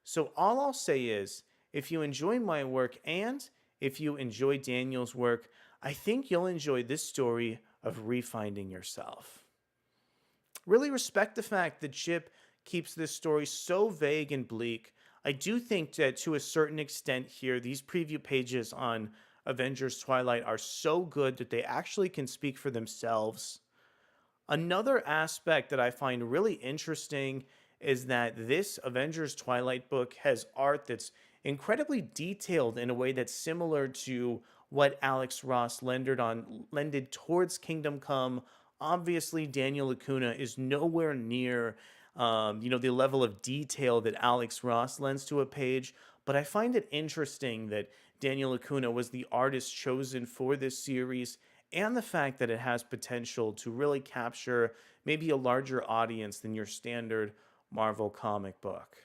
So all I'll say is, if you enjoy my work and if you enjoy Daniel's work, I think you'll enjoy this story of refinding yourself. Really respect the fact that Chip keeps this story so vague and bleak. I do think that to a certain extent here, these preview pages on Avengers Twilight are so good that they actually can speak for themselves. Another aspect that I find really interesting is that this Avengers Twilight book has art that's incredibly detailed in a way that's similar to what Alex Ross lended towards Kingdom Come. Obviously, Daniel Lacuna is nowhere near, the level of detail that Alex Ross lends to a page. But I find it interesting that Daniel Lacuna was the artist chosen for this series, and the fact that it has potential to really capture maybe a larger audience than your standard Marvel comic book.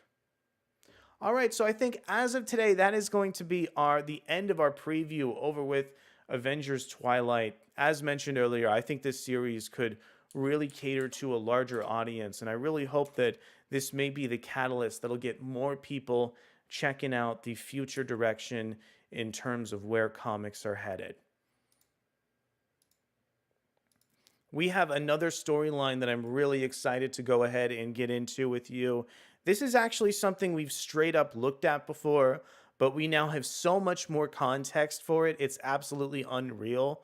All right, so I think as of today, that is going to be the end of our preview over with Avengers Twilight. As mentioned earlier, I think this series could really cater to a larger audience, and I really hope that this may be the catalyst that'll get more people checking out the future direction in terms of where comics are headed. We have another storyline that I'm really excited to go ahead and get into with you. This is actually something we've straight up looked at before, but we now have so much more context for it. It's absolutely unreal.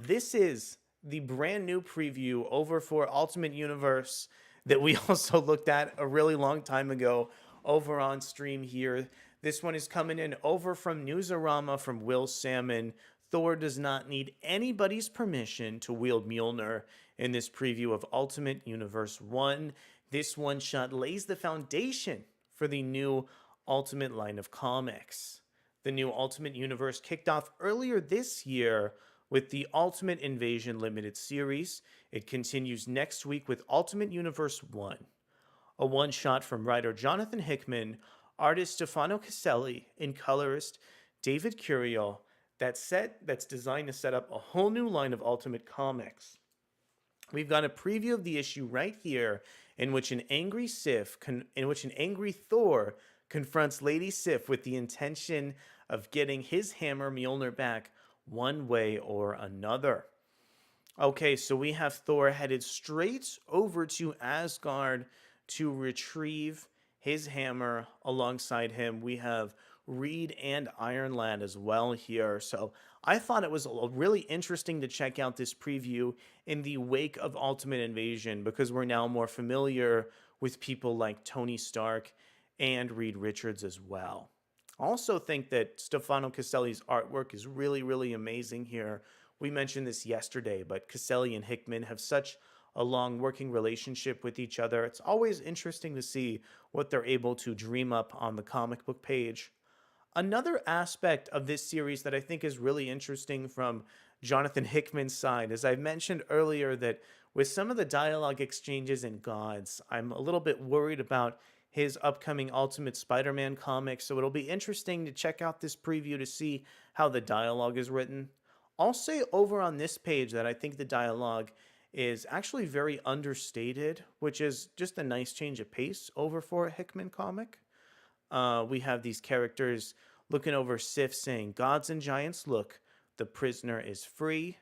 This is the brand new preview over for Ultimate Universe that we also looked at a really long time ago over on stream here. This one is coming in over from Newsarama from Will Salmon. Thor does not need anybody's permission to wield Mjolnir in this preview of Ultimate Universe 1. This one-shot lays the foundation for the new Ultimate line of comics. The new Ultimate Universe kicked off earlier this year with the Ultimate Invasion Limited Series. It continues next week with Ultimate Universe 1. A one-shot from writer Jonathan Hickman, artist Stefano Caselli, and colorist David Curiel that's designed to set up a whole new line of Ultimate comics. We've got a preview of the issue right here in which an angry Thor confronts Lady Sif with the intention of getting his hammer Mjolnir back one way or another. Okay, so we have Thor headed straight over to Asgard to retrieve his hammer. Alongside him, we have Reed and Iron Lad as well here. So I thought it was really interesting to check out this preview in the wake of Ultimate Invasion, because we're now more familiar with people like Tony Stark and Reed Richards as well. I also think that Stefano Caselli's artwork is really, really amazing here. We mentioned this yesterday, but Caselli and Hickman have such a long working relationship with each other. It's always interesting to see what they're able to dream up on the comic book page. Another aspect of this series that I think is really interesting from Jonathan Hickman's side, as I mentioned earlier, that with some of the dialogue exchanges in Gods, I'm a little bit worried about his upcoming Ultimate Spider-Man comic, so it'll be interesting to check out this preview to see how the dialogue is written. I'll say over on this page that I think the dialogue is actually very understated, which is just a nice change of pace over for a Hickman comic. We have these characters looking over Sif saying, "Gods and giants, look, the prisoner is free."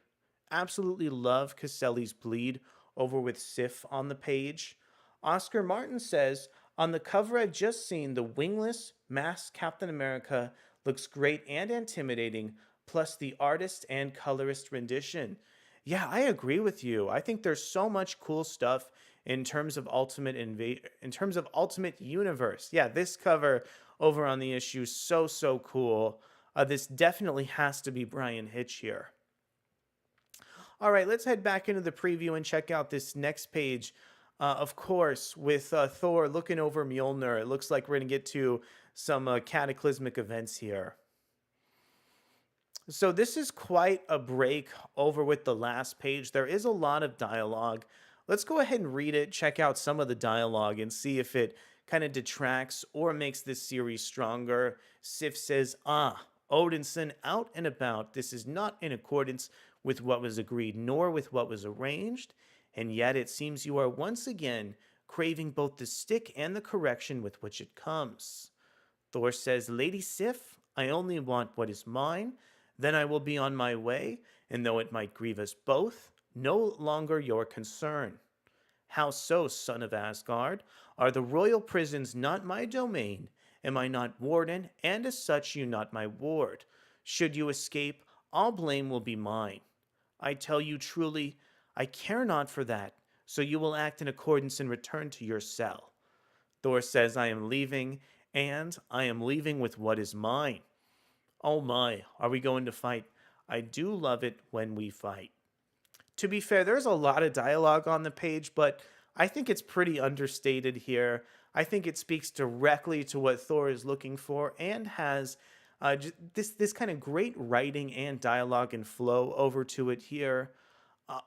Absolutely love Caselli's bleed over with Sif on the page. Oscar Martin says, "On the cover I've just seen, the wingless, masked Captain America looks great and intimidating, plus the artist and colorist rendition." Yeah, I agree with you. I think there's so much cool stuff in terms of in terms of Ultimate Universe. Yeah, this cover over on the issue so cool. This definitely has to be Brian Hitch here. All right, let's head back into the preview and check out this next page. Of course, with Thor looking over Mjolnir, it looks like we're going to get to some cataclysmic events here. So this is quite a break over with the last page. There is a lot of dialogue. Let's go ahead and read it, check out some of the dialogue, and see if it kind of detracts or makes this series stronger. Sif says, Odinson out and about. This is not in accordance with what was agreed, nor with what was arranged. And yet it seems you are once again craving both the stick and the correction with which it comes. Thor says, Lady Sif, I only want what is mine. Then I will be on my way, and though it might grieve us both, no longer your concern. How so, son of Asgard? Are the royal prisons not my domain? Am I not warden, and as such you not my ward? Should you escape, all blame will be mine. I tell you truly, I care not for that, so you will act in accordance and return to your cell. Thor says, I am leaving, and I am leaving with what is mine. Oh my, are we going to fight? I do love it when we fight. To be fair, there's a lot of dialogue on the page, but I think it's pretty understated here. I think it speaks directly to what Thor is looking for and has this kind of great writing and dialogue and flow over to it here.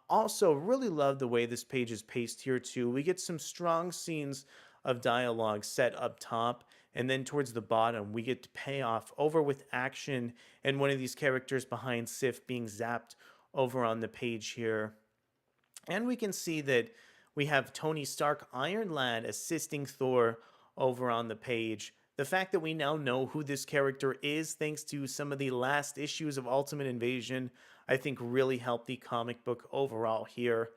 Also, really love the way this page is paced here too. We get some strong scenes of dialogue set up top, and then towards the bottom, we get to pay off over with action and one of these characters behind Sif being zapped over on the page here. And we can see that we have Tony Stark Iron Lad assisting Thor over on the page. The fact that we now know who this character is, thanks to some of the last issues of Ultimate Invasion, I think really helped the comic book overall here.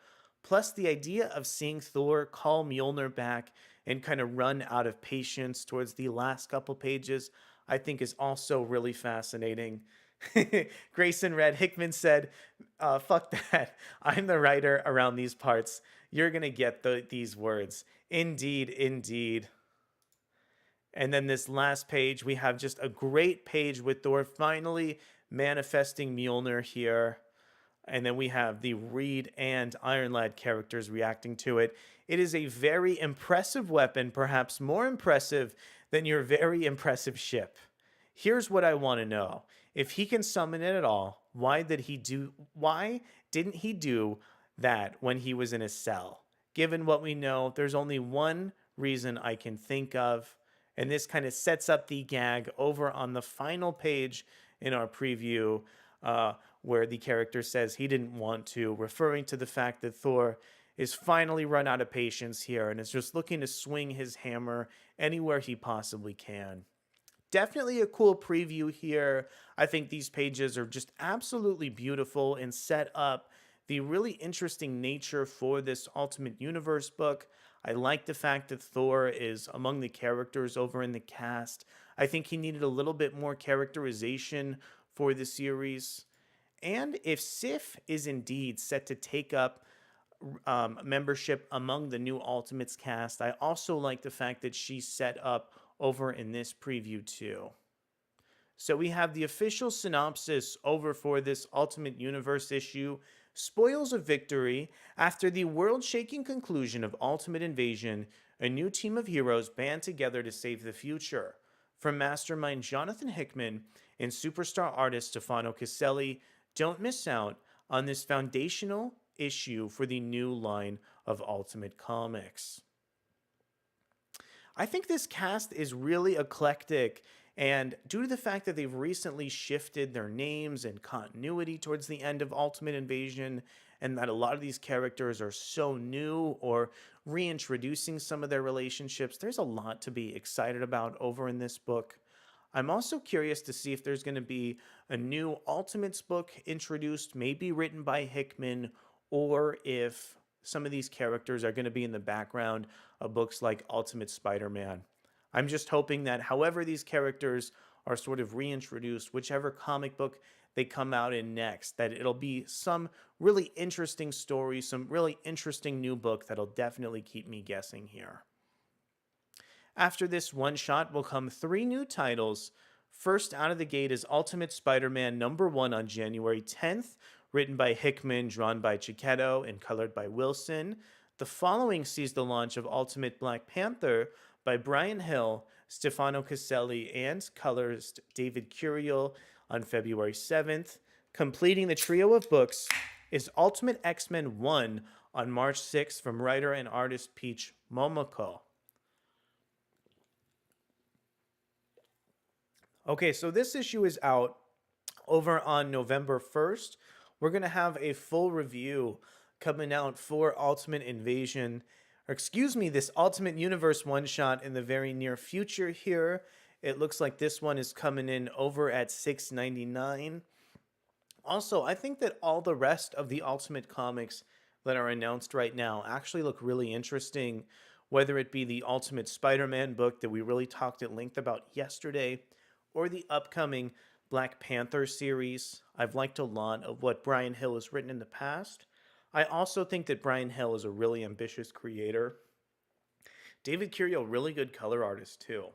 Plus, the idea of seeing Thor call Mjolnir back and kind of run out of patience towards the last couple pages, I think is also really fascinating. Grayson Red Hickman said, fuck that. I'm the writer around these parts. You're going to get these words. Indeed, indeed. And then this last page, we have just a great page with Thor finally manifesting Mjolnir here. And then we have the Reed and Iron Lad characters reacting to it. It is a very impressive weapon, perhaps more impressive than your very impressive ship. Here's what I want to know. If he can summon it at all, why didn't he do that when he was in a cell? Given what we know, there's only one reason I can think of, and this kind of sets up the gag over on the final page in our preview, where the character says he didn't want to, referring to the fact that Thor is finally run out of patience here and is just looking to swing his hammer anywhere he possibly can. Definitely a cool preview here. I think these pages are just absolutely beautiful and set up the really interesting nature for this Ultimate Universe book. I like the fact that Thor is among the characters over in the cast. I think he needed a little bit more characterization for the series. And if Sif is indeed set to take up membership among the new Ultimates cast, I also like the fact that she's set up over in this preview too. So we have the official synopsis over for this Ultimate Universe issue. Spoils of victory. After the world-shaking conclusion of Ultimate Invasion, a new team of heroes band together to save the future. From mastermind Jonathan Hickman and superstar artist Stefano Caselli, don't miss out on this foundational issue for the new line of Ultimate Comics. I think this cast is really eclectic, and due to the fact that they've recently shifted their names and continuity towards the end of Ultimate Invasion, and that a lot of these characters are so new or reintroducing some of their relationships, there's a lot to be excited about over in this book. I'm also curious to see if there's going to be a new Ultimates book introduced, maybe written by Hickman, or if some of these characters are going to be in the background of books like Ultimate Spider-Man. I'm just hoping that however these characters are sort of reintroduced, whichever comic book they come out in next, that it'll be some really interesting story, some really interesting new book that'll definitely keep me guessing here. After this one shot will come three new titles. First out of the gate is Ultimate Spider Man #1 on January 10th, written by Hickman, drawn by Chiquetto, and colored by Wilson. The following sees the launch of Ultimate Black Panther by Brian Hill, Stefano Caselli, and colorist David Curiel on February 7th. Completing the trio of books is Ultimate X-Men 1 on March 6th from writer and artist Peach Momoko. Okay, so this issue is out over on November 1st. We're going to have a full review coming out for Ultimate Invasion, or excuse me, this Ultimate Universe one-shot in the very near future here. It looks like this one is coming in over at $6.99. Also, I think that all the rest of the Ultimate comics that are announced right now actually look really interesting, whether it be the Ultimate Spider-Man book that we really talked at length about yesterday, or the upcoming Black Panther series. I've liked a lot of what Brian Hill has written in the past. I also think that Brian Hill is a really ambitious creator. David Curiel, really good color artist too.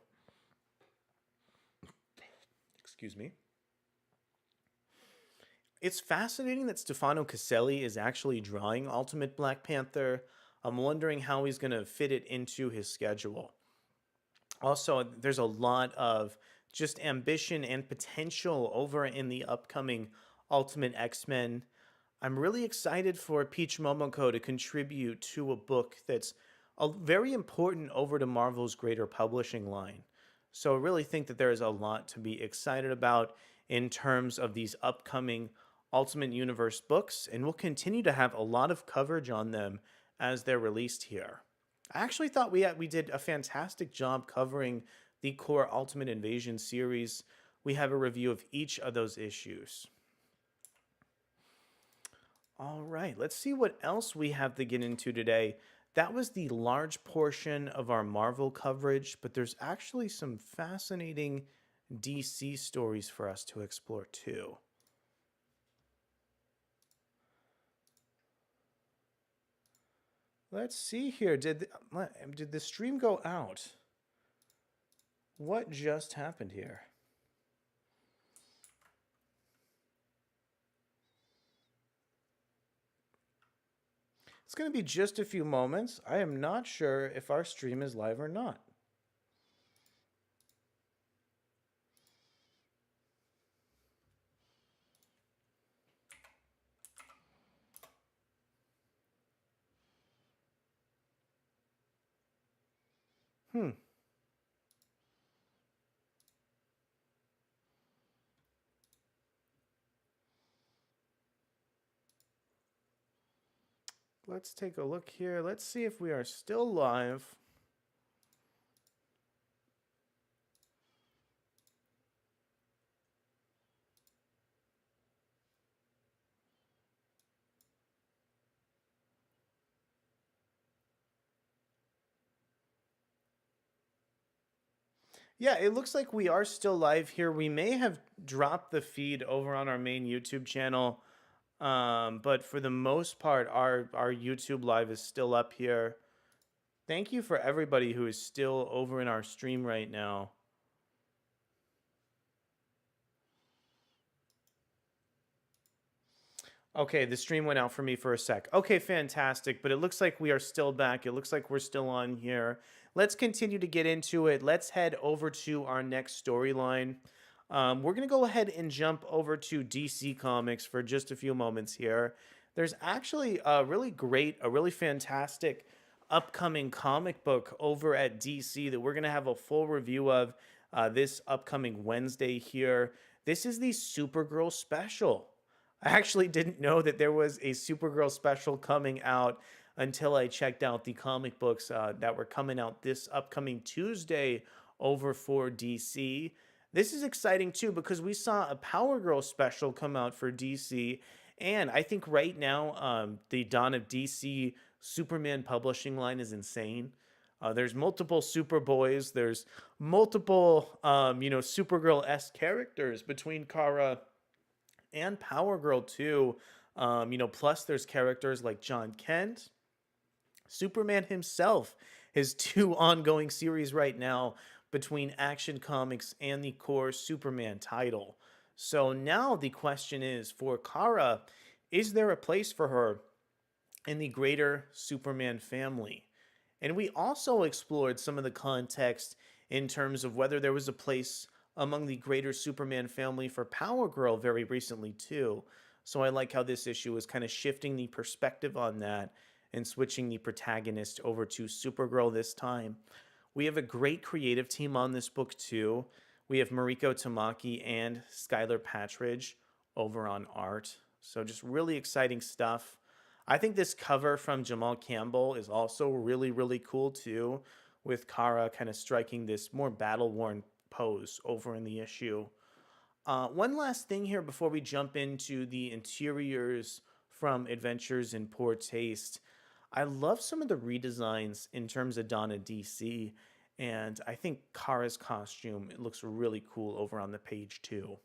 Excuse me. It's fascinating that Stefano Caselli is actually drawing Ultimate Black Panther. I'm wondering how he's going to fit it into his schedule. Also, there's a lot of just ambition and potential over in the upcoming Ultimate X-Men. I'm really excited for Peach Momoko to contribute to a book that's very important over to Marvel's greater publishing line. So I really think that there is a lot to be excited about in terms of these upcoming Ultimate Universe books, and we'll continue to have a lot of coverage on them as they're released here. I actually thought we did a fantastic job covering the core Ultimate Invasion series. We have a review of each of those issues. All right, let's see what else we have to get into today. That was the large portion of our Marvel coverage, but there's actually some fascinating DC stories for us to explore too. Let's see here. Did the stream go out? What just happened here? It's going to be just a few moments. I am not sure if our stream is live or not. Let's take a look here. Let's see if we are still live. Yeah, it looks like we are still live here. We may have dropped the feed over on our main YouTube channel, but for the most part, our YouTube live is still up here. Thank you for everybody who is still over in our stream right now. Okay, the stream went out for me for a sec. Okay, fantastic. But it looks like we are still back. It looks like we're still on here. Let's continue to get into it. Let's head over to our next storyline. We're going to go ahead and jump over to DC Comics for just a few moments here. There's actually a really fantastic upcoming comic book over at DC that we're going to have a full review of this upcoming Wednesday here. This is the Supergirl special. I actually didn't know that there was a Supergirl special coming out until I checked out the comic books that were coming out this upcoming Tuesday over for DC. This is exciting too because we saw a Power Girl special come out for DC, and I think right now the Dawn of DC Superman publishing line is insane. There's multiple Superboys. There's multiple, Supergirl-esque characters between Kara and Power Girl too. Plus there's characters like John Kent, Superman himself, his two ongoing series right now between Action Comics and the core Superman title. So now the question is for Kara, is there a place for her in the greater Superman family? And we also explored some of the context in terms of whether there was a place among the greater Superman family for Power Girl very recently, too. So I like how this issue is kind of shifting the perspective on that and switching the protagonist over to Supergirl this time. We have a great creative team on this book, too. We have Mariko Tamaki and Skylar Patridge over on art. So just really exciting stuff. I think this cover from Jamal Campbell is also really, really cool too, with Kara kind of striking this more battle worn pose over in the issue. One last thing here before we jump into the interiors from Adventures in Poor Taste. I love some of the redesigns in terms of Donna DC, and I think Kara's costume, it looks really cool over on the page too.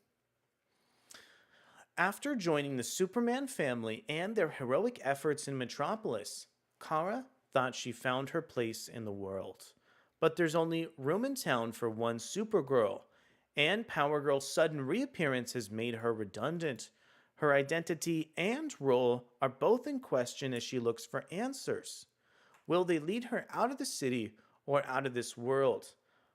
After joining the Superman family and their heroic efforts in Metropolis, Kara thought she found her place in the world. But there's only room in town for one Supergirl, and Power Girl's sudden reappearance has made her redundant. Her identity and role are both in question as she looks for answers. Will they lead her out of the city or out of this world?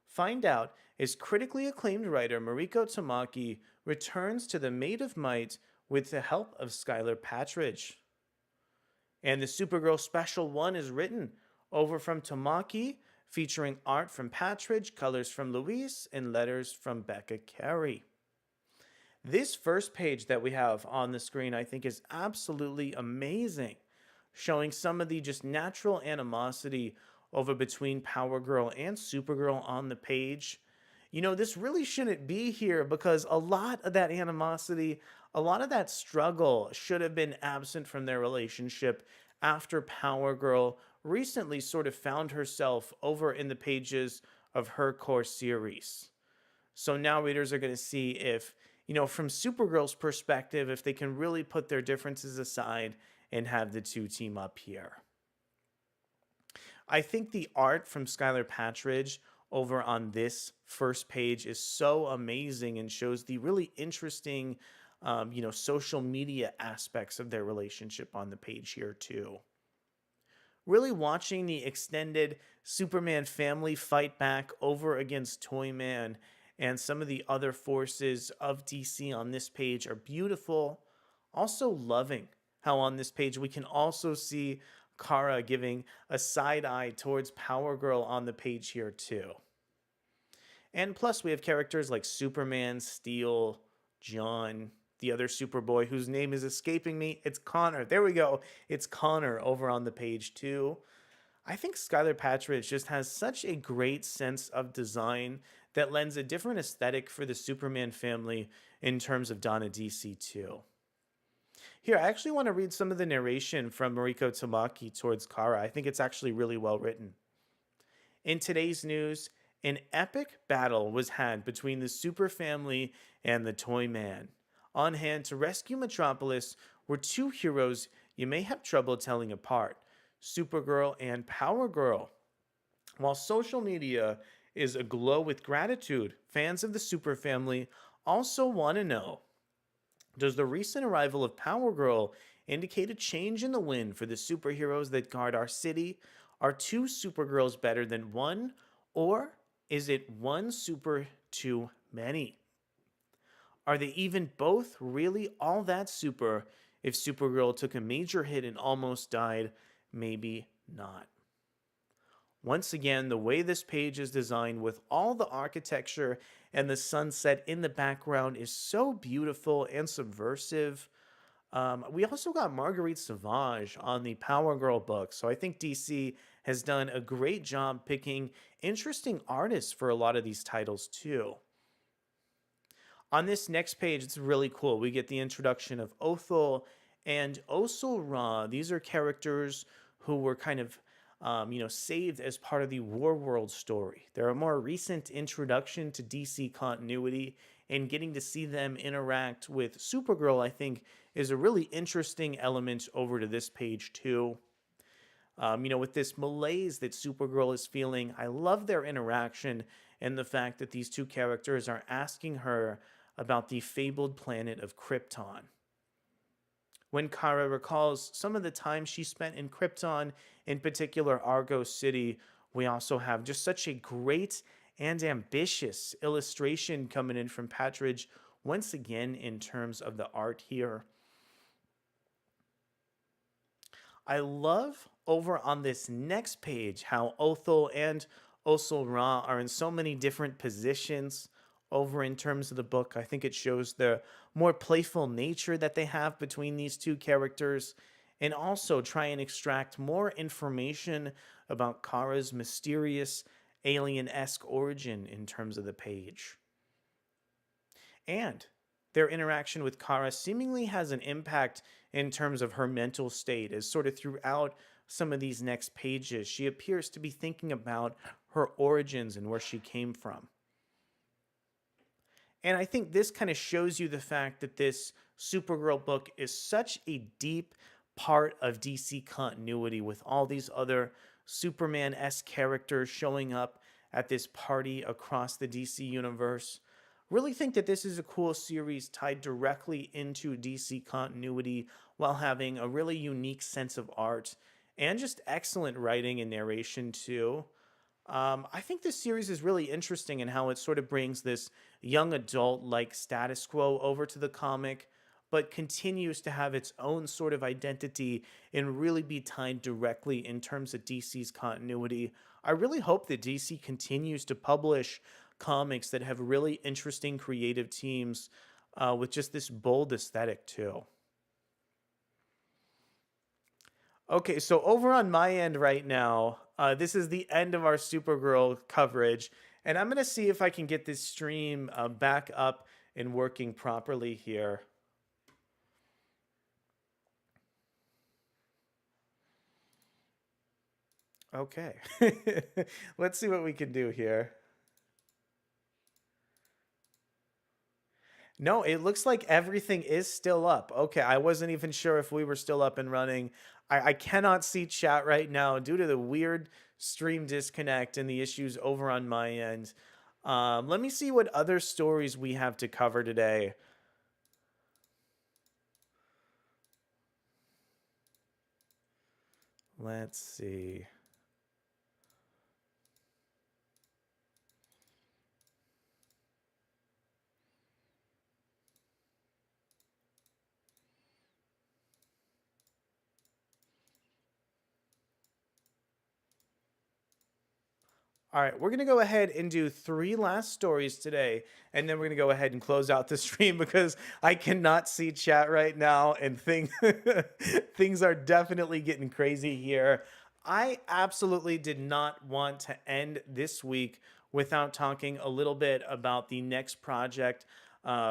Find out as critically acclaimed writer Mariko Tamaki returns to the Maid of Might with the help of Skylar Patridge. And the Supergirl Special 1 is written over from Tamaki, featuring art from Patridge, colors from Luis, and letters from Becca Carey. This first page that we have on the screen, I think, is absolutely amazing, showing some of the just natural animosity over between Power Girl and Supergirl on the page. This really shouldn't be here because a lot of that animosity, a lot of that struggle should have been absent from their relationship after Power Girl recently sort of found herself over in the pages of her core series. So now readers are going to see if, from Supergirl's perspective, if they can really put their differences aside and have the two team up here. I think the art from Skylar Patridge over on this first page is so amazing and shows the really interesting, social media aspects of their relationship on the page here too. Really watching the extended Superman family fight back over against Toyman and some of the other forces of DC on this page are beautiful. Also loving how on this page we can also see Kara giving a side eye towards Power Girl on the page here too. And plus we have characters like Superman, Steel, John, the other Superboy whose name is escaping me. It's Connor. There we go. It's Connor over on the page too. I think Skylar Patridge just has such a great sense of design that lends a different aesthetic for the Superman family in terms of Donna DC too. Here, I actually want to read some of the narration from Mariko Tamaki towards Kara. I think it's actually really well written. In today's news, an epic battle was had between the Super Family and the Toyman. On hand to rescue Metropolis were two heroes you may have trouble telling apart, Supergirl and Power Girl. While social media is aglow with gratitude, fans of the Super Family also want to know, does the recent arrival of Power Girl indicate a change in the wind for the superheroes that guard our city? Are two Supergirls better than one, or is it one super too many? Are they even both really all that super if Supergirl took a major hit and almost died? Maybe not. Once again, the way this page is designed with all the architecture and the sunset in the background is so beautiful and subversive. We also got Marguerite Sauvage on the Power Girl book, so I think DC has done a great job picking interesting artists for a lot of these titles too. On this next page, it's really cool. We get the introduction of Othel and Osul Ra. These are characters who were kind of saved as part of the War World story. They're a more recent introduction to DC continuity, and getting to see them interact with Supergirl, I think, is a really interesting element over to this page, too. With this malaise that Supergirl is feeling, I love their interaction and the fact that these two characters are asking her about the fabled planet of Krypton. When Kara recalls some of the time she spent in Krypton, in particular Argo City, we also have just such a great and ambitious illustration coming in from Patridge, once again in terms of the art here. I love over on this next page how Othel and Osel Ra are in so many different positions over in terms of the book. I think it shows the more playful nature that they have between these two characters, and also try and extract more information about Kara's mysterious alien-esque origin in terms of the page. And their interaction with Kara seemingly has an impact in terms of her mental state, as sort of throughout some of these next pages, she appears to be thinking about her origins and where she came from. And I think this kind of shows you the fact that this Supergirl book is such a deep part of DC continuity, with all these other Superman-esque characters showing up at this party across the DC universe. Really think that this is a cool series tied directly into DC continuity while having a really unique sense of art and just excellent writing and narration too. I think this series is really interesting in how it sort of brings this young adult like status quo over to the comic, but continues to have its own sort of identity and really be tied directly in terms of DC's continuity. I really hope that DC continues to publish comics that have really interesting creative teams with just this bold aesthetic too. Okay, so over on my end right now, this is the end of our Supergirl coverage, and I'm going to see if I can get this stream back up and working properly here. Okay, let's see what we can do here. No, it looks like everything is still up. Okay, I wasn't even sure if we were still up and running. I cannot see chat right now due to the weird stream disconnect and the issues over on my end. Let me see what other stories we have to cover today. Let's see. All right, we're going to go ahead and do 3 last stories today, and then we're going to go ahead and close out the stream because I cannot see chat right now, and things are definitely getting crazy here. I absolutely did not want to end this week without talking a little bit about the next project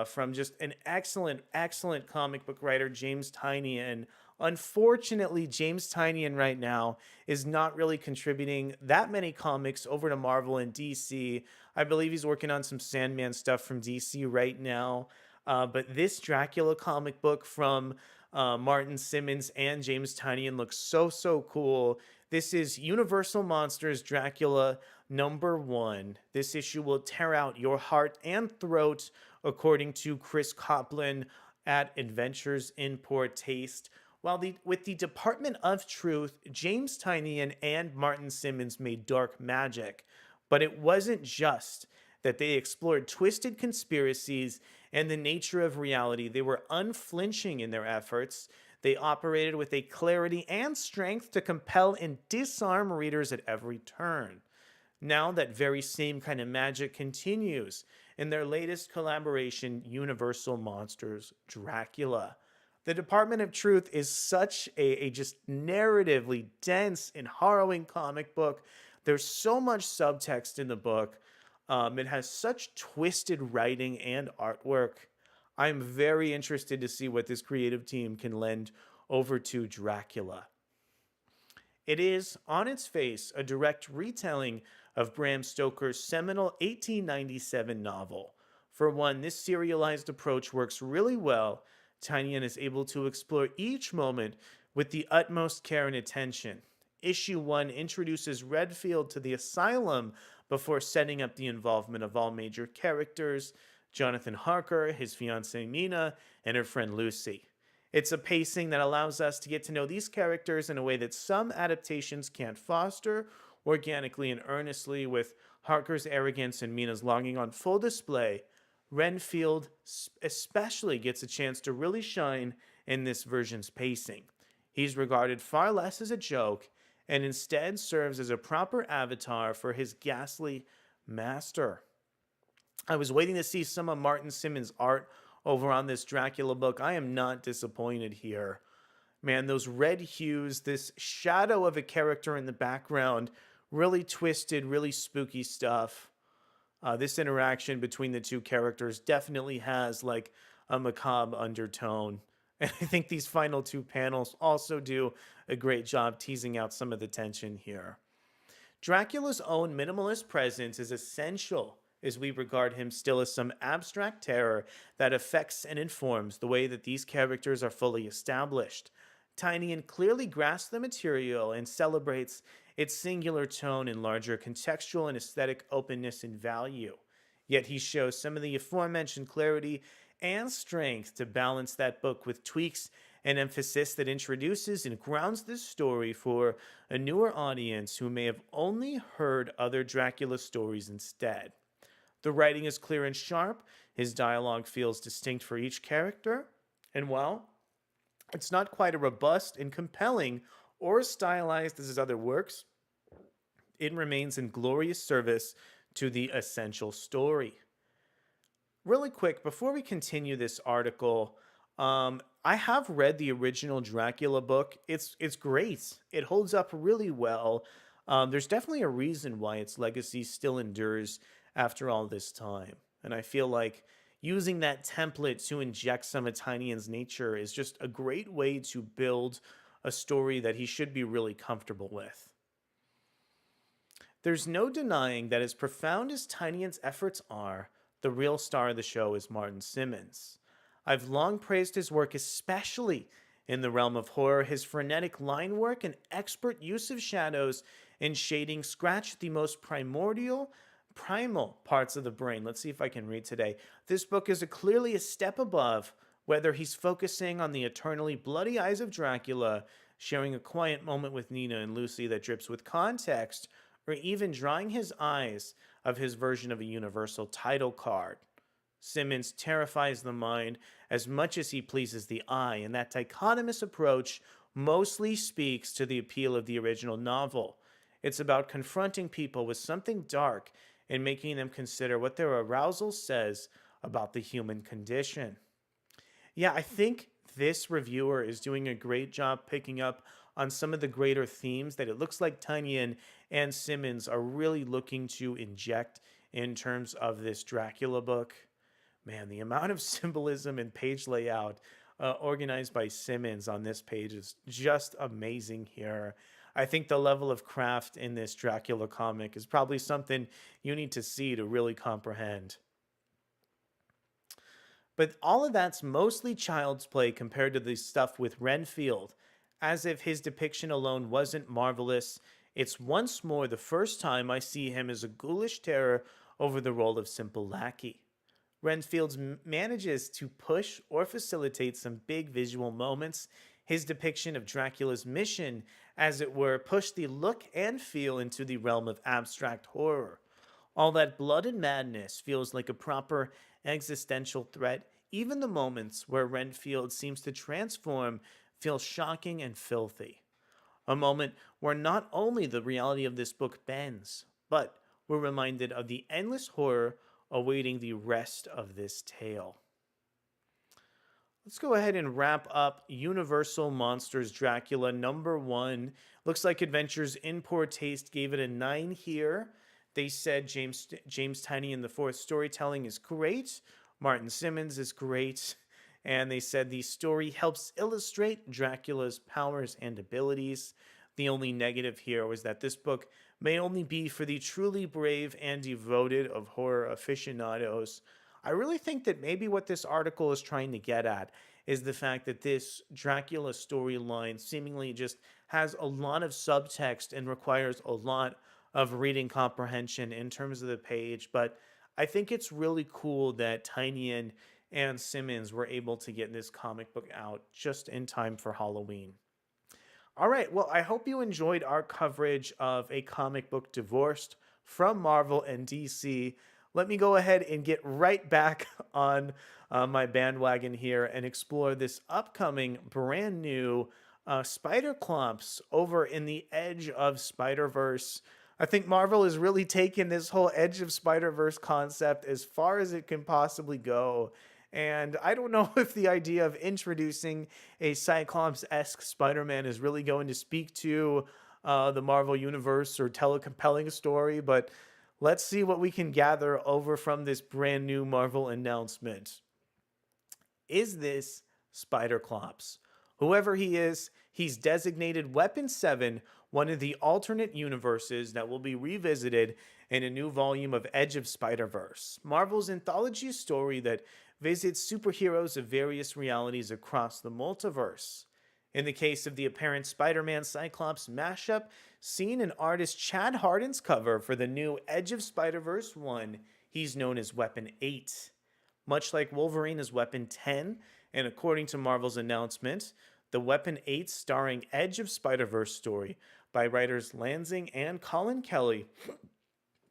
from just an excellent comic book writer, James Tynion. Unfortunately, James Tynion right now is not really contributing that many comics over to Marvel and DC. I believe he's working on some Sandman stuff from DC right now. But this Dracula comic book from Martin Simmons and James Tynion looks so cool. This is Universal Monsters Dracula #1. This issue will tear out your heart and throat, according to Chris Coplin at Adventures in Poor Taste. With the Department of Truth, James Tynion and Martin Simmons made dark magic. But it wasn't just that they explored twisted conspiracies and the nature of reality. They were unflinching in their efforts. They operated with a clarity and strength to compel and disarm readers at every turn. Now that very same kind of magic continues in their latest collaboration, Universal Monsters Dracula. The Department of Truth is such a just narratively dense and harrowing comic book. There's so much subtext in the book. It has such twisted writing and artwork. I'm very interested to see what this creative team can lend over to Dracula. It is, on its face, a direct retelling of Bram Stoker's seminal 1897 novel. For one, this serialized approach works really well. Tynion is able to explore each moment with the utmost care and attention. Issue 1 introduces Redfield to the asylum before setting up the involvement of all major characters: Jonathan Harker, his fiancée Mina, and her friend Lucy. It's a pacing that allows us to get to know these characters in a way that some adaptations can't foster organically and earnestly, with Harker's arrogance and Mina's longing on full display. Renfield especially gets a chance to really shine in this version's pacing. He's regarded far less as a joke and instead serves as a proper avatar for his ghastly master. I was waiting to see some of Martin Simmons' art over on this Dracula book. I am not disappointed here. Man, those red hues, this shadow of a character in the background, really twisted, really spooky stuff. This interaction between the two characters definitely has like a macabre undertone. And I think these final two panels also do a great job teasing out some of the tension here. Dracula's own minimalist presence is essential, as we regard him still as some abstract terror that affects and informs the way that these characters are fully established. Tynion clearly grasps the material and celebrates its singular tone and larger contextual and aesthetic openness and value. Yet he shows some of the aforementioned clarity and strength to balance that book with tweaks and emphasis that introduces and grounds this story for a newer audience who may have only heard other Dracula stories instead. The writing is clear and sharp, his dialogue feels distinct for each character, and while it's not quite as robust and compelling or as stylized as his other works, it remains in glorious service to the essential story. Really quick, before we continue this article, I have read the original Dracula book. It's great. It holds up really well. There's definitely a reason why its legacy still endures after all this time. And I feel like using that template to inject some of Tynion's nature is just a great way to build a story that he should be really comfortable with. There's no denying that as profound as Tynion's efforts are, the real star of the show is Martin Simmons. I've long praised his work, especially in the realm of horror. His frenetic line work and expert use of shadows and shading scratch the most primal parts of the brain. Let's see if I can read today. This book is clearly a step above, whether he's focusing on the eternally bloody eyes of Dracula, sharing a quiet moment with Nina and Lucy that drips with context, or even drawing his eyes of his version of a universal title card. Simmons terrifies the mind as much as he pleases the eye, and that dichotomous approach mostly speaks to the appeal of the original novel. It's about confronting people with something dark and making them consider what their arousal says about the human condition. Yeah, I think this reviewer is doing a great job picking up on some of the greater themes that it looks like Tynion and Simmons are really looking to inject in terms of this Dracula book. Man, the amount of symbolism and page layout organized by Simmons on this page is just amazing here. I think the level of craft in this Dracula comic is probably something you need to see to really comprehend. But all of that's mostly child's play compared to the stuff with Renfield. As if his depiction alone wasn't marvelous, it's once more the first time I see him as a ghoulish terror over the role of simple lackey. Renfield manages to push or facilitate some big visual moments. His depiction of Dracula's mission, as it were, pushed the look and feel into the realm of abstract horror. All that blood and madness feels like a proper existential threat. Even the moments where Renfield seems to transform feel shocking and filthy. A moment where not only the reality of this book bends, but we're reminded of the endless horror awaiting the rest of this tale. Let's go ahead and wrap up Universal Monsters Dracula #1. Looks like Adventures in Poor Taste gave it a 9 here. They said James Tynion IV storytelling is great. Martin Simmons is great. And they said the story helps illustrate Dracula's powers and abilities. The only negative here was that this book may only be for the truly brave and devoted of horror aficionados. I really think that maybe what this article is trying to get at is the fact that this Dracula storyline seemingly just has a lot of subtext and requires a lot of reading comprehension in terms of the page. But I think it's really cool that Tynion and Simmons were able to get this comic book out just in time for Halloween. All right, well, I hope you enjoyed our coverage of A Comic Book Divorced from Marvel and DC. Let me go ahead and get right back on my bandwagon here and explore this upcoming brand new Spider Clomps over in the Edge of Spider-Verse. I think Marvel has really taken this whole Edge of Spider-Verse concept as far as it can possibly go. And I don't know if the idea of introducing a Cyclops-esque Spider-Man is really going to speak to the Marvel Universe or tell a compelling story, but let's see what we can gather over from this brand new Marvel announcement. Is this Spider-Clops? Whoever he is, he's designated Weapon 7, one of the alternate universes that will be revisited in a new volume of Edge of Spider-Verse, Marvel's anthology story that visits superheroes of various realities across the multiverse. In the case of the apparent Spider-Man Cyclops mashup, seen in artist Chad Hardin's cover for the new Edge of Spider-Verse 1, he's known as Weapon 8. Much like Wolverine is Weapon 10, and according to Marvel's announcement, the Weapon 8 starring Edge of Spider-Verse story by writers Lansing and Colin Kelly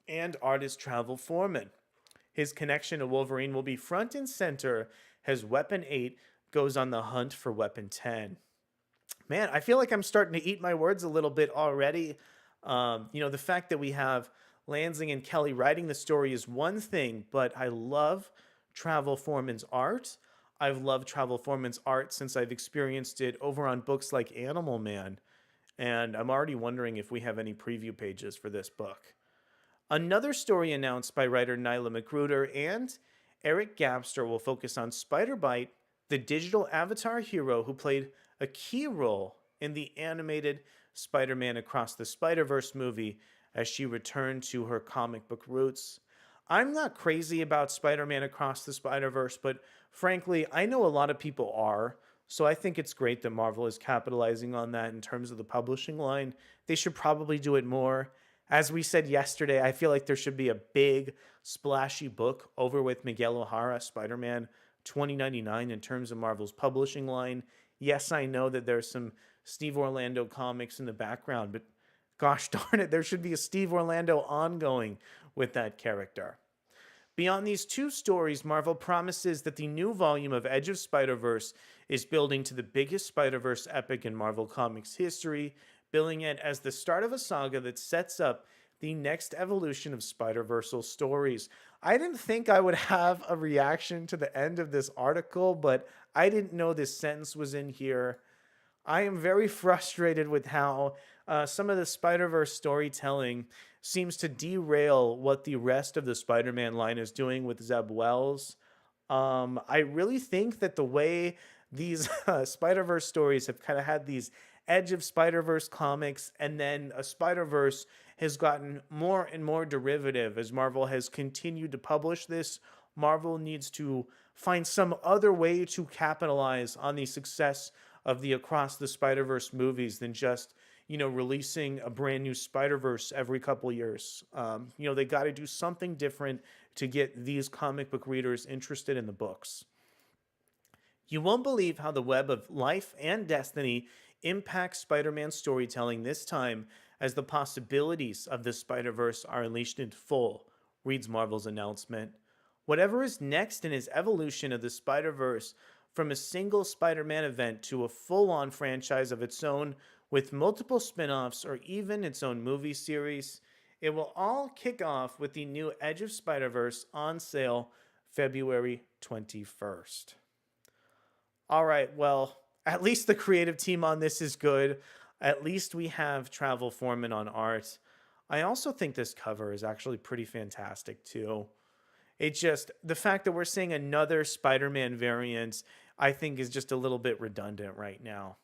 and artist Travel Foreman. His connection to Wolverine will be front and center as Weapon 8 goes on the hunt for Weapon 10. Man, I feel like I'm starting to eat my words a little bit already. The fact that we have Lansing and Kelly writing the story is one thing, but I love Travel Foreman's art. I've loved Travel Foreman's art since I've experienced it over on books like Animal Man, and I'm already wondering if we have any preview pages for this book. Another story announced by writer Nyla Magruder and Eric Gabster will focus on Spider-Bite, the digital avatar hero who played a key role in the animated Spider-Man Across the Spider-Verse movie as she returned to her comic book roots. I'm not crazy about Spider-Man Across the Spider-Verse, but frankly, I know a lot of people are, so I think it's great that Marvel is capitalizing on that in terms of the publishing line. They should probably do it more. As we said yesterday, I feel like there should be a big, splashy book over with Miguel O'Hara, Spider-Man 2099 in terms of Marvel's publishing line. Yes, I know that there's some Steve Orlando comics in the background, but gosh darn it, there should be a Steve Orlando ongoing with that character. Beyond these two stories, Marvel promises that the new volume of Edge of Spider-Verse is building to the biggest Spider-Verse epic in Marvel Comics history, billing it as the start of a saga that sets up the next evolution of Spider-Versal stories. I didn't think I would have a reaction to the end of this article, but I didn't know this sentence was in here. I am very frustrated with how some of the Spider-Verse storytelling seems to derail what the rest of the Spider-Man line is doing with Zeb Wells. I really think that the way these Spider-Verse stories have kind of had these Edge of Spider-Verse comics, and then a Spider-Verse has gotten more and more derivative as Marvel has continued to publish this. Marvel needs to find some other way to capitalize on the success of the Across the Spider-Verse movies than just, releasing a brand new Spider-Verse every couple years. They got to do something different to get these comic book readers interested in the books. You won't believe how the web of life and destiny impacts Spider-Man storytelling this time as the possibilities of the Spider-Verse are unleashed in full, reads Marvel's announcement. Whatever is next in his evolution of the Spider-Verse, from a single Spider-Man event to a full-on franchise of its own with multiple spin-offs or even its own movie series, it will all kick off with the new Edge of Spider-Verse on sale February 21st. All right, well, at least the creative team on this is good. At least we have Travel Foreman on art. I also think this cover is actually pretty fantastic too. It's just the fact that we're seeing another Spider-Man variant, I think, is just a little bit redundant right now.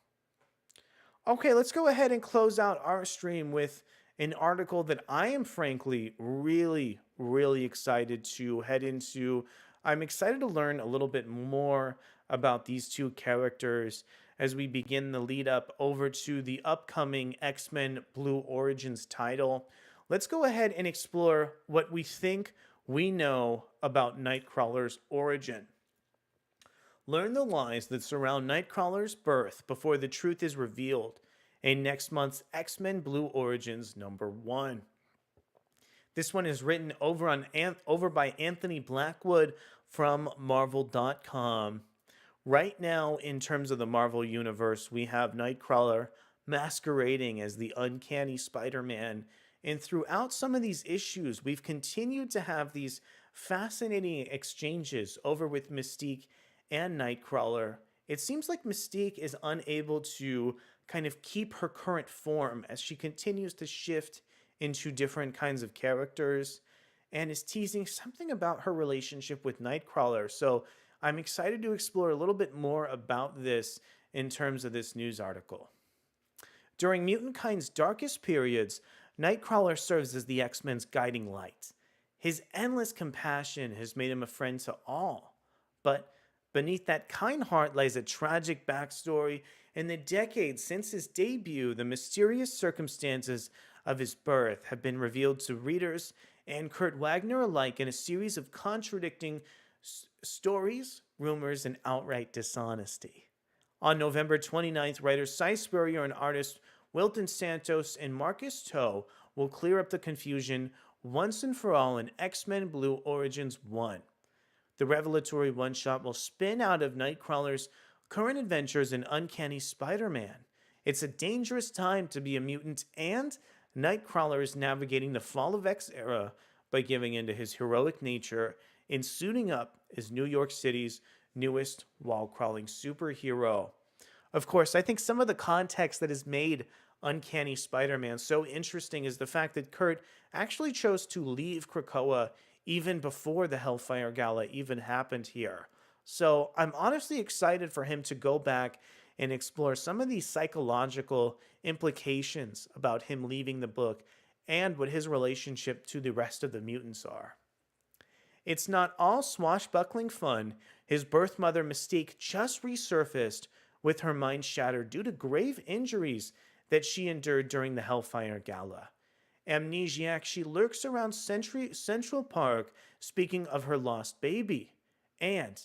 Okay, let's go ahead and close out our stream with an article that I am frankly really excited to head into. I'm excited to learn a little bit more about these two characters as we begin the lead up over to the upcoming X-Men Blue Origins title. Let's go ahead and explore what we think we know about Nightcrawler's origin. Learn the lies that surround Nightcrawler's birth before the truth is revealed in next month's X-Men Blue Origins #1. This one is written over by Anthony Blackwood from Marvel.com. Right now, in terms of the Marvel Universe, we have Nightcrawler masquerading as the Uncanny Spider-Man. And throughout some of these issues, we've continued to have these fascinating exchanges over with Mystique and Nightcrawler. It seems like Mystique is unable to kind of keep her current form as she continues to shift into different kinds of characters and is teasing something about her relationship with Nightcrawler. So I'm excited to explore a little bit more about this in terms of this news article. During Mutantkind's darkest periods, Nightcrawler serves as the X-Men's guiding light. His endless compassion has made him a friend to all. But beneath that kind heart lies a tragic backstory. In the decades since his debut, the mysterious circumstances of his birth have been revealed to readers and Kurt Wagner alike in a series of contradicting stories, rumors, and outright dishonesty. On November 29th, writers Cy Spurrier and artists Wilton Santos and Marcus Toe will clear up the confusion once and for all in X-Men Blue Origins 1. The revelatory one-shot will spin out of Nightcrawler's current adventures in Uncanny Spider-Man. It's a dangerous time to be a mutant, and Nightcrawler is navigating the Fall of X era by giving in to his heroic nature and suiting up as New York City's newest wall-crawling superhero. Of course, I think some of the context that has made Uncanny Spider-Man so interesting is the fact that Kurt actually chose to leave Krakoa even before the Hellfire Gala even happened here. So I'm honestly excited for him to go back and explore some of these psychological implications about him leaving the book and what his relationship to the rest of the mutants are. It's not all swashbuckling fun. His birth mother Mystique just resurfaced with her mind shattered due to grave injuries that she endured during the Hellfire Gala. Amnesiac, she lurks around Central Park speaking of her lost baby. And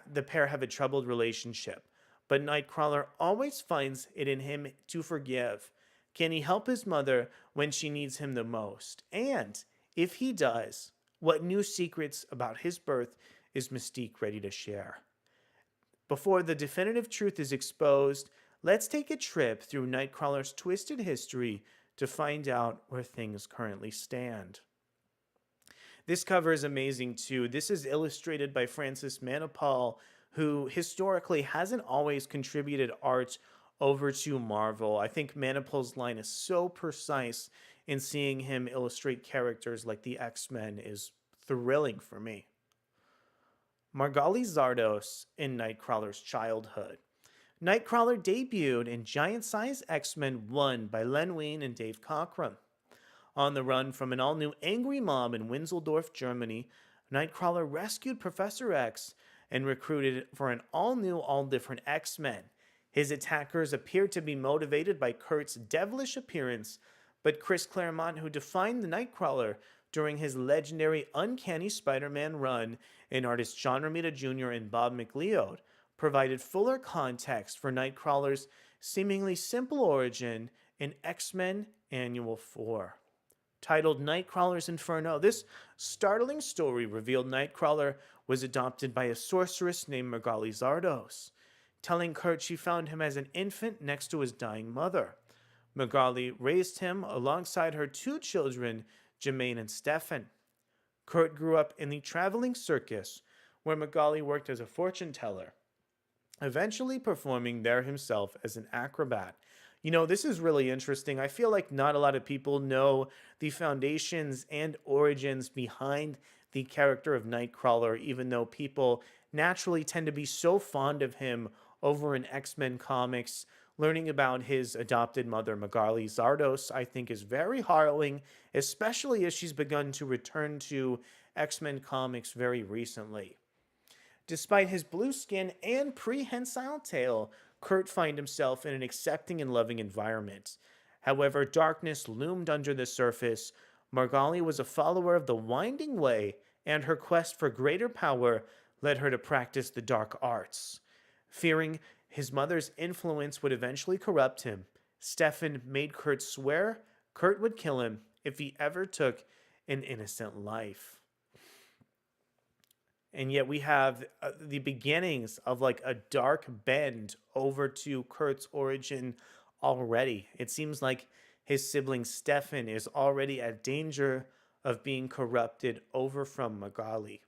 the pair have a troubled relationship, but Nightcrawler always finds it in him to forgive. Can he help his mother when she needs him the most? And if he does, what new secrets about his birth is Mystique ready to share? Before the definitive truth is exposed, let's take a trip through Nightcrawler's twisted history to find out where things currently stand. This cover is amazing too. This is illustrated by Francis Manapul, who historically hasn't always contributed art over to Marvel. I think Manapul's line is so precise in seeing him illustrate characters like the X-Men is thrilling for me. Margali Zardos in Nightcrawler's childhood. Nightcrawler debuted in Giant Size X-Men 1 by Len Wein and Dave Cockrum. On the run from an all-new angry mob in Winseldorf, Germany, Nightcrawler rescued Professor X and recruited for an all-new, all-different X-Men. His attackers appeared to be motivated by Kurt's devilish appearance, but Chris Claremont, who defined the Nightcrawler during his legendary Uncanny Spider-Man run, and artists John Romita Jr. and Bob McLeod, provided fuller context for Nightcrawler's seemingly simple origin in X-Men Annual 4. Titled Nightcrawler's Inferno, this startling story revealed Nightcrawler was adopted by a sorceress named Margali Zardos, telling Kurt she found him as an infant next to his dying mother. Margali raised him alongside her two children, Jermaine and Stefan. Kurt grew up in the traveling circus, where Margali worked as a fortune teller, eventually performing there himself as an acrobat. You know, this is really interesting. I feel like not a lot of people know the foundations and origins behind the character of Nightcrawler, even though people naturally tend to be so fond of him over in X-Men comics. Learning about his adopted mother, Magali Zardos, I think is very harrowing, especially as she's begun to return to X-Men comics very recently. Despite his blue skin and prehensile tail, Kurt finds himself in an accepting and loving environment. However, darkness loomed under the surface. Margali was a follower of the Winding Way, and her quest for greater power led her to practice the dark arts. Fearing his mother's influence would eventually corrupt him, Stefan made Kurt swear Kurt would kill him if he ever took an innocent life. And yet we have the beginnings of like a dark bend over to Kurt's origin already. It seems like his sibling Stefan is already at danger of being corrupted over from Magali.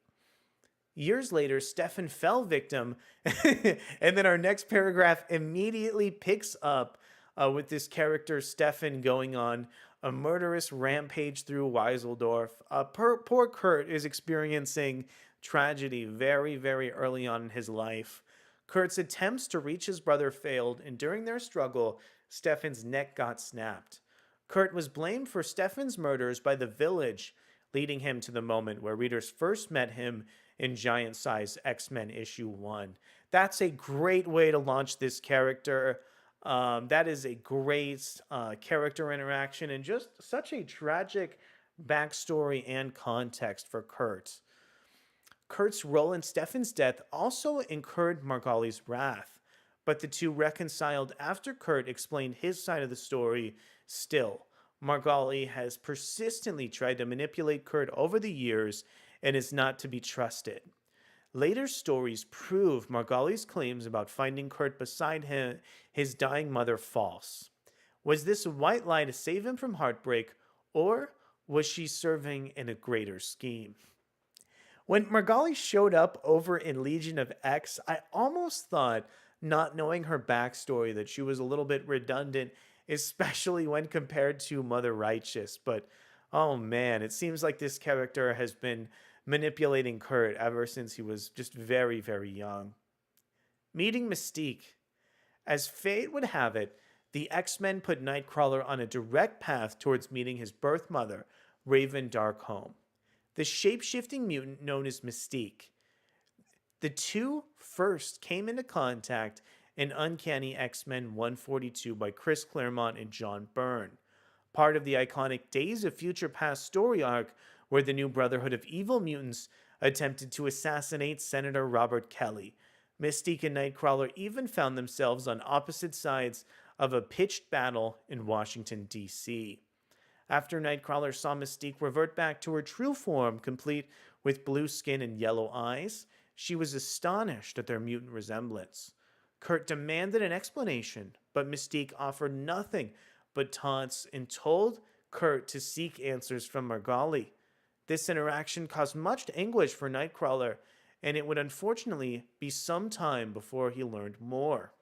Years later, Stefan fell victim, and then our next paragraph immediately picks up with this character Stefan going on a murderous rampage through Weiseldorf. Poor Kurt is experiencing tragedy very, very early on in his life. Kurt's attempts to reach his brother failed, and during their struggle, Stefan's neck got snapped. Kurt was blamed for Stefan's murders by the village, leading him to the moment where readers first met him in Giant Size X-Men issue 1. That's a great way to launch this character. That is a great character interaction and just such a tragic backstory and context for Kurt. Kurt's role in Stefan's death also incurred Margali's wrath, but the two reconciled after Kurt explained his side of the story. Still, Margali has persistently tried to manipulate Kurt over the years and is not to be trusted. Later stories prove Margali's claims about finding Kurt beside his dying mother false. Was this a white lie to save him from heartbreak, or was she serving in a greater scheme? When Margali showed up over in Legion of X, I almost thought, not knowing her backstory, that she was a little bit redundant, especially when compared to Mother Righteous. But, oh man, it seems like this character has been manipulating Kurt ever since he was just very, very young. Meeting Mystique. As fate would have it, the X-Men put Nightcrawler on a direct path towards meeting his birth mother, Raven Darkholme, the shape-shifting mutant known as Mystique. The two first came into contact in Uncanny X-Men 142 by Chris Claremont and John Byrne, part of the iconic Days of Future Past story arc where the new Brotherhood of Evil Mutants attempted to assassinate Senator Robert Kelly. Mystique and Nightcrawler even found themselves on opposite sides of a pitched battle in Washington, D.C. After Nightcrawler saw Mystique revert back to her true form, complete with blue skin and yellow eyes, she was astonished at their mutant resemblance. Kurt demanded an explanation, but Mystique offered nothing but taunts and told Kurt to seek answers from Margali. This interaction caused much anguish for Nightcrawler, and it would unfortunately be some time before he learned more.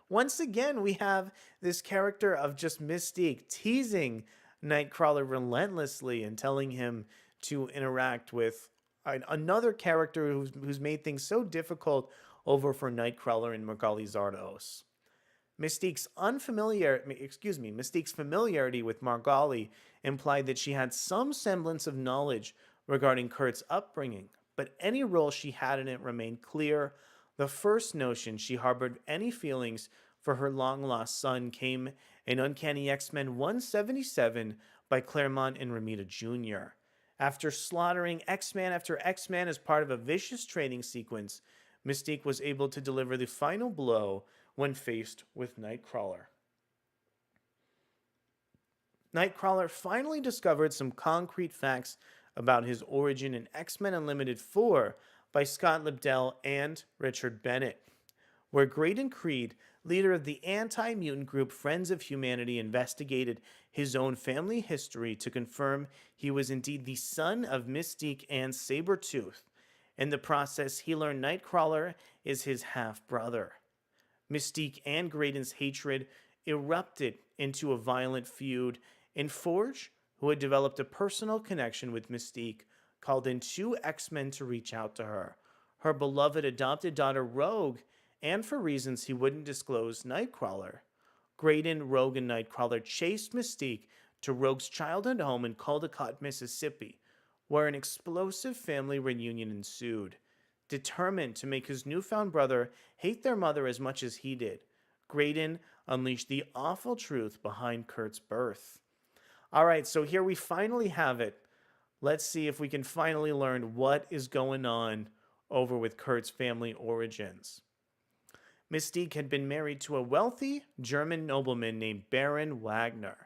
Once again, we have this character of just Mystique teasing Nightcrawler relentlessly and telling him to interact with another character who's made things so difficult over for Nightcrawler and Magali Zardos. Mystique's familiarity with Margali implied that she had some semblance of knowledge regarding Kurt's upbringing, but any role she had in it remained clear. The first notion she harbored any feelings for her long-lost son came in Uncanny X-Men 177 by Claremont and Romita Jr. After slaughtering X-Man after X-Man as part of a vicious training sequence, Mystique was able to deliver the final blow when faced with Nightcrawler. Nightcrawler finally discovered some concrete facts about his origin in X-Men Unlimited 4 by Scott Lobdell and Richard Bennett, where Graydon Creed, leader of the anti-mutant group Friends of Humanity, investigated his own family history to confirm he was indeed the son of Mystique and Sabretooth. In the process, he learned Nightcrawler is his half-brother. Mystique and Graydon's hatred erupted into a violent feud, and Forge, who had developed a personal connection with Mystique, called in two X-Men to reach out to her. Her beloved adopted daughter Rogue and for reasons he wouldn't disclose, Nightcrawler. Graydon, Rogue, and Nightcrawler chased Mystique to Rogue's childhood home in Caldecott, Mississippi, where an explosive family reunion ensued. Determined to make his newfound brother hate their mother as much as he did, Graydon unleashed the awful truth behind Kurt's birth. All right, so here we finally have it. Let's see if we can finally learn what is going on over with Kurt's family origins. Mystique had been married to a wealthy German nobleman named Baron Wagner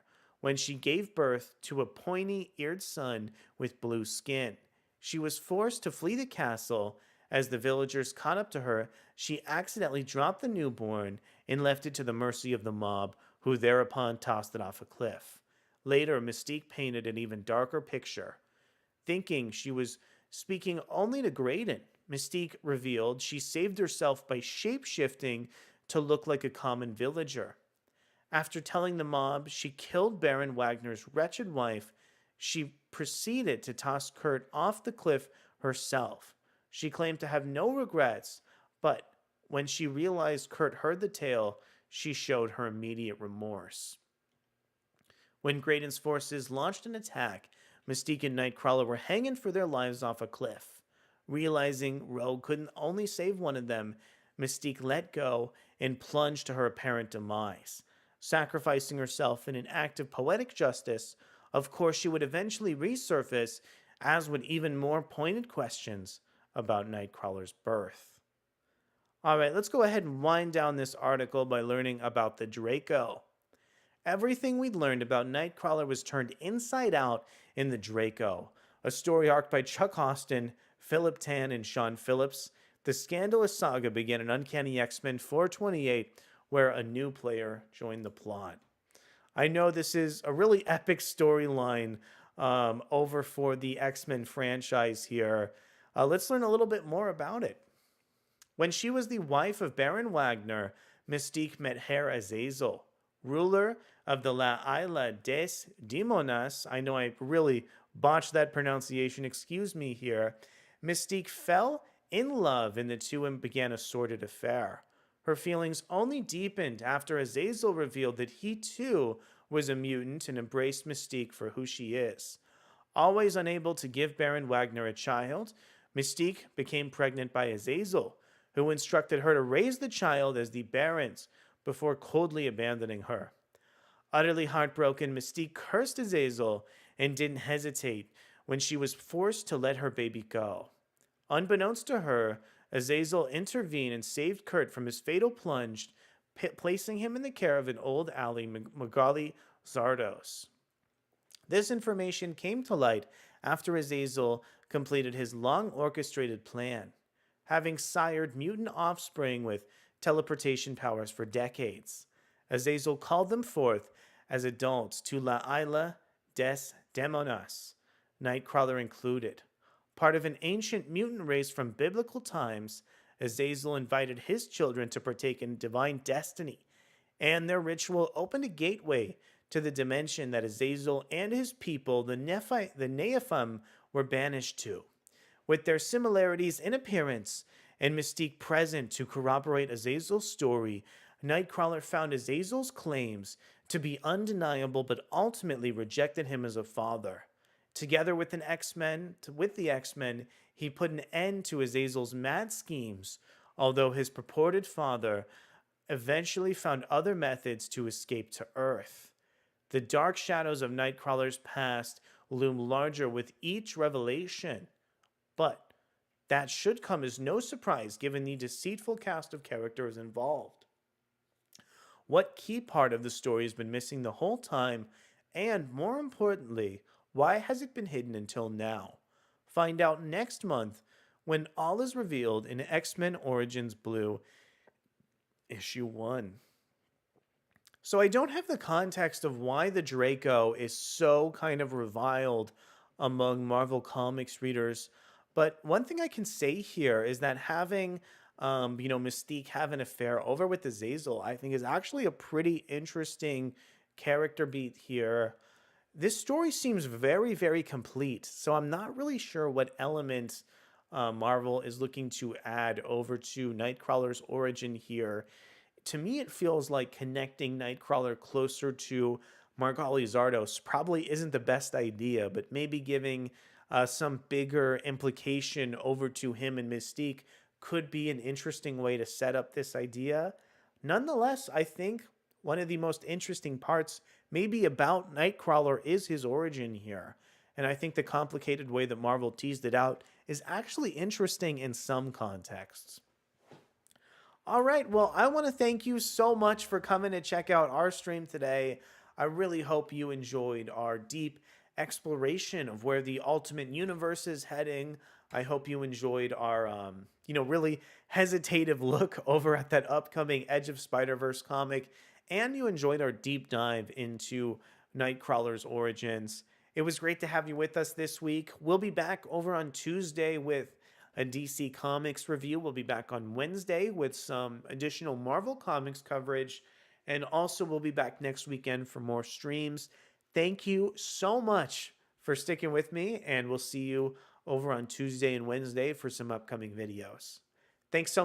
when she gave birth to a pointy-eared son with blue skin. She was forced to flee the castle. As the villagers caught up to her, she accidentally dropped the newborn and left it to the mercy of the mob, who thereupon tossed it off a cliff. Later, Mystique painted an even darker picture. Thinking she was speaking only to Graydon, Mystique revealed she saved herself by shape-shifting to look like a common villager. After telling the mob she killed Baron Wagner's wretched wife, she proceeded to toss Kurt off the cliff herself. She claimed to have no regrets, but when she realized Kurt heard the tale, she showed her immediate remorse. When Graydon's forces launched an attack, Mystique and Nightcrawler were hanging for their lives off a cliff. Realizing Rogue couldn't only save one of them, Mystique let go and plunged to her apparent demise. Sacrificing herself in an act of poetic justice, of course she would eventually resurface, as would even more pointed questions about Nightcrawler's birth. Alright, let's go ahead and wind down this article by learning about the Draco. Everything we'd learned about Nightcrawler was turned inside out in the Draco, a story arc by Chuck Austen, Philip Tan, and Sean Phillips. The scandalous saga began in Uncanny X-Men 428, where a new player joined the plot. I know this is a really epic storyline over for the X-Men franchise here. Let's learn a little bit more about it. When she was the wife of Baron Wagner, Mystique met Herr Azazel, ruler of the La Isla des Demonas. I know I really botched that pronunciation, excuse me here. Mystique fell in love and the two began a sordid affair. Her feelings only deepened after Azazel revealed that he too was a mutant and embraced Mystique for who she is. Always unable to give Baron Wagner a child, Mystique became pregnant by Azazel, who instructed her to raise the child as the Baron's before coldly abandoning her. Utterly heartbroken, Mystique cursed Azazel and didn't hesitate when she was forced to let her baby go. Unbeknownst to her, Azazel intervened and saved Kurt from his fatal plunge, placing him in the care of an old ally, Magali Zardos. This information came to light after Azazel completed his long orchestrated plan, having sired mutant offspring with teleportation powers for decades. Azazel called them forth as adults to La Isla des Demonas, Nightcrawler included. Part of an ancient mutant race from biblical times, Azazel invited his children to partake in divine destiny, and their ritual opened a gateway to the dimension that Azazel and his people, the Nephilim, were banished to. With their similarities in appearance and Mystique present to corroborate Azazel's story, Nightcrawler found Azazel's claims to be undeniable but ultimately rejected him as a father. Together with the X-Men, he put an end to Azazel's mad schemes, although his purported father eventually found other methods to escape to Earth. The dark shadows of Nightcrawler's past loom larger with each revelation, but that should come as no surprise given the deceitful cast of characters involved. What key part of the story has been missing the whole time, and more importantly, why has it been hidden until now? Find out next month when all is revealed in X-Men Origins Blue, Issue 1. So I don't have the context of why the Draco is so kind of reviled among Marvel Comics readers, but one thing I can say here is that having, Mystique have an affair over with Azazel, I think is actually a pretty interesting character beat here. This story seems very, very complete, so I'm not really sure what element Marvel is looking to add over to Nightcrawler's origin here. To me, it feels like connecting Nightcrawler closer to Margali Zardos probably isn't the best idea, but maybe giving some bigger implication over to him and Mystique could be an interesting way to set up this idea. Nonetheless, I think one of the most interesting parts, maybe about Nightcrawler, is his origin here. And I think the complicated way that Marvel teased it out is actually interesting in some contexts. All right, well, I want to thank you so much for coming to check out our stream today. I really hope you enjoyed our deep exploration of where the Ultimate Universe is heading. I hope you enjoyed our, really hesitative look over at that upcoming Edge of Spider-Verse comic, and you enjoyed our deep dive into Nightcrawler's origins. It was great to have you with us this week. We'll be back over on Tuesday with a DC Comics review. We'll be back on Wednesday with some additional Marvel Comics coverage. And also, we'll be back next weekend for more streams. Thank you so much for sticking with me, and we'll see you over on Tuesday and Wednesday for some upcoming videos. Thanks so much.